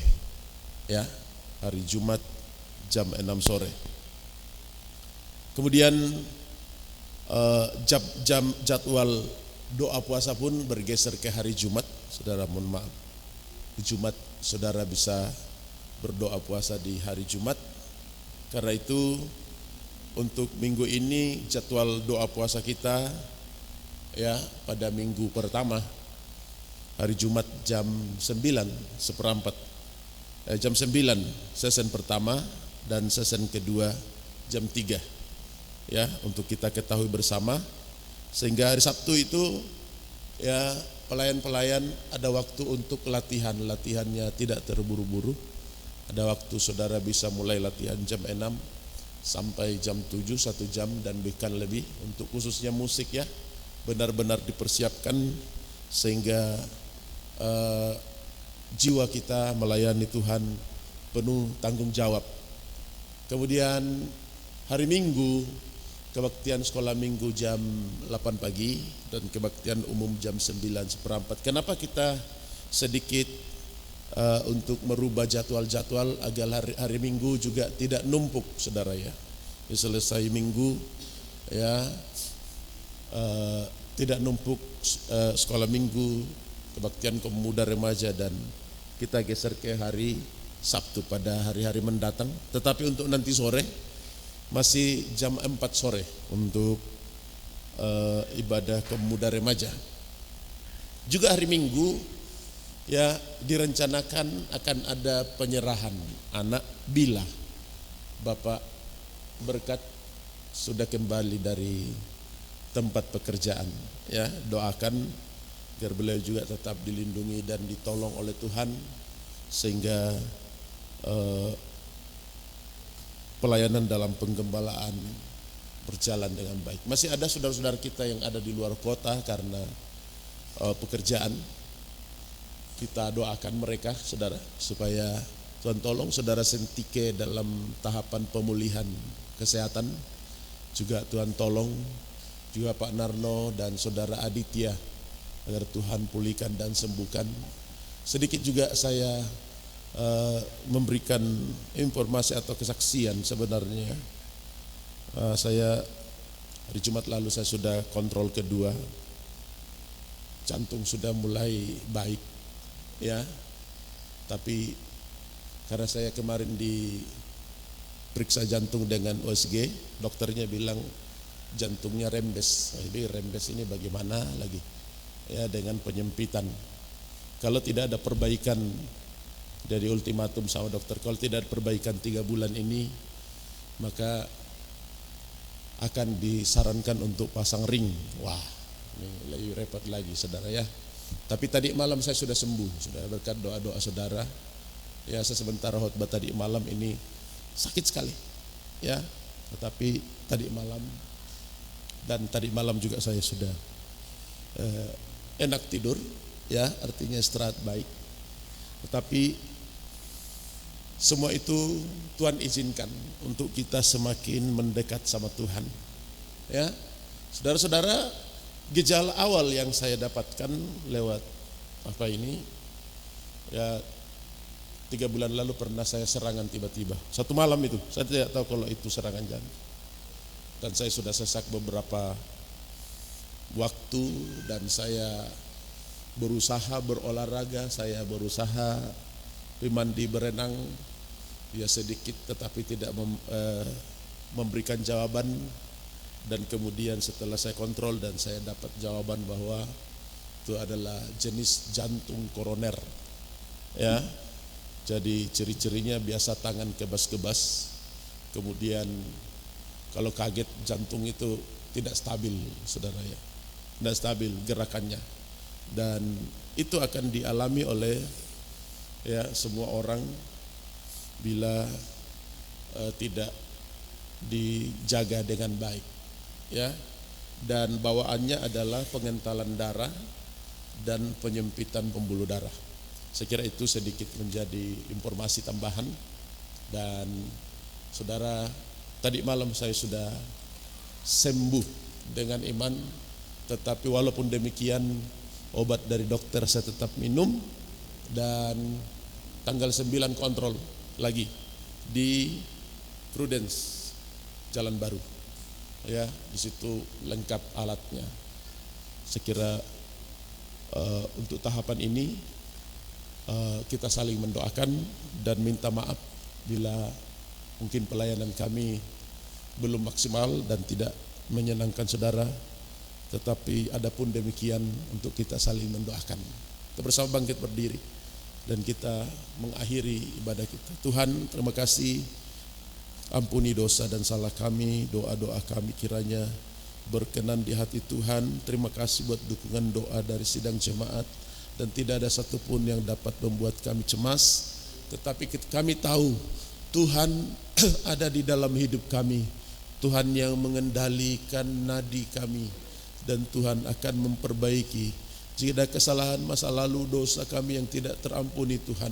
ya, hari Jumat jam 6 sore. Kemudian jadwal doa puasa pun bergeser ke hari Jumat. Saudara mohon maaf, Jumat saudara bisa berdoa puasa di hari Jumat. Karena itu untuk minggu ini jadwal doa puasa kita ya pada minggu pertama hari Jumat jam 9:15, jam 9 sesen pertama dan sesen kedua jam 3 ya, untuk kita ketahui bersama, sehingga hari Sabtu itu ya pelayan-pelayan ada waktu untuk latihannya tidak terburu-buru. Ada waktu saudara bisa mulai latihan jam 6 sampai jam 7, 1 jam dan bahkan lebih. Untuk khususnya musik ya, benar-benar dipersiapkan sehingga jiwa kita melayani Tuhan penuh tanggung jawab. Kemudian hari Minggu kebaktian sekolah minggu jam 8 pagi dan kebaktian umum jam 9:15. Kenapa kita sedikit untuk merubah jadwal-jadwal agar hari Minggu juga tidak numpuk saudara ya. Selesai Minggu ya tidak numpuk sekolah Minggu, kebaktian pemuda remaja, dan kita geser ke hari Sabtu pada hari-hari mendatang. Tetapi untuk nanti sore masih jam 4 sore untuk ibadah pemuda remaja. Juga hari Minggu ya direncanakan akan ada penyerahan anak bila Bapak Berkat sudah kembali dari tempat pekerjaan. Ya, doakan agar beliau juga tetap dilindungi dan ditolong oleh Tuhan sehingga pelayanan dalam penggembalaan berjalan dengan baik. Masih ada saudara-saudara kita yang ada di luar kota karena pekerjaan. Kita doakan mereka, saudara, supaya Tuhan tolong saudara Sentike dalam tahapan pemulihan kesehatan. Juga Tuhan tolong juga Pak Narno dan saudara Aditya agar Tuhan pulihkan dan sembuhkan. Sedikit juga saya memberikan informasi atau kesaksian. Sebenarnya saya hari Jumat lalu saya sudah kontrol kedua, jantung sudah mulai baik ya, tapi karena saya kemarin diperiksa jantung dengan USG, dokternya bilang jantungnya rembes. Jadi rembes ini bagaimana lagi ya, dengan penyempitan. Kalau tidak ada perbaikan, dari ultimatum sama dokter, kalau tidak ada perbaikan 3 bulan ini, maka akan disarankan untuk pasang ring. Wah, ini lebih repot lagi, saudara ya. Tapi tadi malam saya sudah sembuh, sudah berkat doa-doa saudara. Ya, saya sebentar khotbah tadi malam ini sakit sekali, ya. Tetapi tadi malam juga saya sudah enak tidur, ya, artinya istirahat baik. Tetapi semua itu Tuhan izinkan untuk kita semakin mendekat sama Tuhan. Ya, saudara-saudara, gejala awal yang saya dapatkan lewat ya 3 bulan lalu pernah saya serangan tiba-tiba. Satu malam itu, saya tidak tahu kalau itu serangan jantung. Dan saya sudah sesak beberapa waktu dan saya berusaha berolahraga, saya berusaha mandi berenang ya sedikit, tetapi tidak memberikan jawaban. Dan kemudian setelah saya kontrol dan saya dapat jawaban bahwa itu adalah jenis jantung koroner ya. Jadi ciri-cirinya biasa tangan kebas-kebas, kemudian kalau kaget jantung itu tidak stabil, saudara ya, tidak stabil gerakannya. Dan itu akan dialami oleh ya semua orang bila tidak dijaga dengan baik ya. Dan bawaannya adalah pengentalan darah dan penyempitan pembuluh darah. Saya kira itu sedikit menjadi informasi tambahan. Dan saudara, tadi malam saya sudah sembuh dengan iman, tetapi walaupun demikian obat dari dokter saya tetap minum. Dan tanggal 9 kontrol lagi di Prudence Jalan Baru ya, di situ lengkap alatnya. Saya kira untuk tahapan ini kita saling mendoakan dan minta maaf bila mungkin pelayanan kami belum maksimal dan tidak menyenangkan saudara. Tetapi adapun demikian, untuk kita saling mendoakan. Kita bersama bangkit berdiri dan kita mengakhiri ibadah kita. Tuhan, terima kasih, ampuni dosa dan salah kami, doa-doa kami kiranya berkenan di hati Tuhan. Terima kasih buat dukungan doa dari sidang jemaat, dan tidak ada satupun yang dapat membuat kami cemas, tetapi kami tahu Tuhan ada di dalam hidup kami. Tuhan yang mengendalikan nadi kami, dan Tuhan akan memperbaiki jika ada kesalahan masa lalu, dosa kami yang tidak terampuni Tuhan,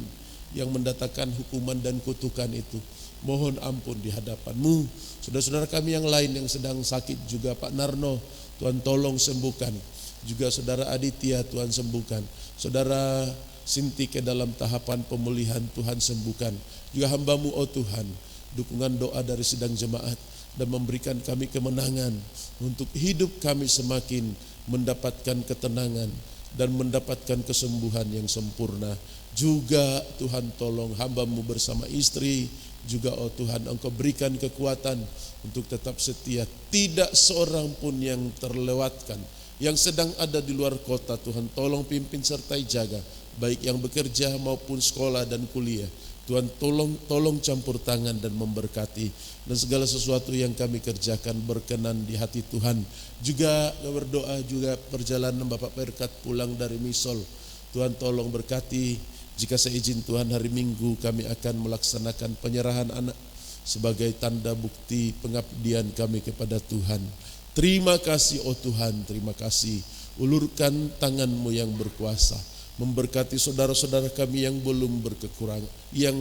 yang mendatangkan hukuman dan kutukan itu. Mohon ampun di hadapan-Mu. Saudara-saudara kami yang lain yang sedang sakit juga, Pak Narno, Tuhan tolong sembuhkan. Juga saudara Aditya, Tuhan sembuhkan. Saudara Sinti ke dalam tahapan pemulihan, Tuhan sembuhkan. Juga hamba-Mu, oh Tuhan, dukungan doa dari sidang jemaat dan memberikan kami kemenangan untuk hidup kami semakin mendapatkan ketenangan dan mendapatkan kesembuhan yang sempurna. Juga Tuhan tolong hamba-Mu bersama istri juga Tuhan Engkau berikan kekuatan untuk tetap setia. Tidak seorang pun yang terlewatkan, yang sedang ada di luar kota. Tuhan tolong pimpin sertai jaga, baik yang bekerja maupun sekolah dan kuliah. Tuhan tolong campur tangan dan memberkati, dan segala sesuatu yang kami kerjakan berkenan di hati Tuhan. Juga berdoa juga perjalanan Bapak Berkat pulang dari Misol, Tuhan tolong berkati. Jika seizin Tuhan hari Minggu kami akan melaksanakan penyerahan anak sebagai tanda bukti pengabdian kami kepada Tuhan. Terima kasih Tuhan, terima kasih. Ulurkan tangan-Mu yang berkuasa, memberkati saudara-saudara kami yang belum berkekurangan, yang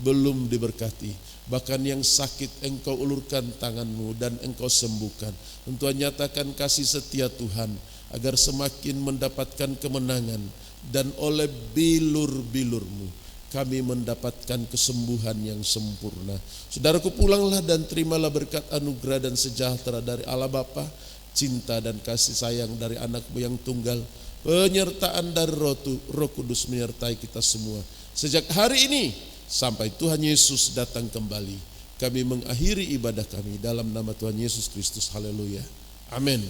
belum diberkati. Bahkan yang sakit Engkau ulurkan tangan-Mu dan Engkau sembuhkan. Tuhan nyatakan kasih setia Tuhan, agar semakin mendapatkan kemenangan, dan oleh bilur-bilur-Mu kami mendapatkan kesembuhan yang sempurna. Saudaraku, pulanglah dan terimalah berkat anugerah dan sejahtera dari Allah Bapa, cinta dan kasih sayang dari anak-Mu yang tunggal, penyertaan dari Roh Kudus menyertai kita semua sejak hari ini sampai Tuhan Yesus datang kembali. Kami mengakhiri ibadah kami dalam nama Tuhan Yesus Kristus. Haleluya. Amin.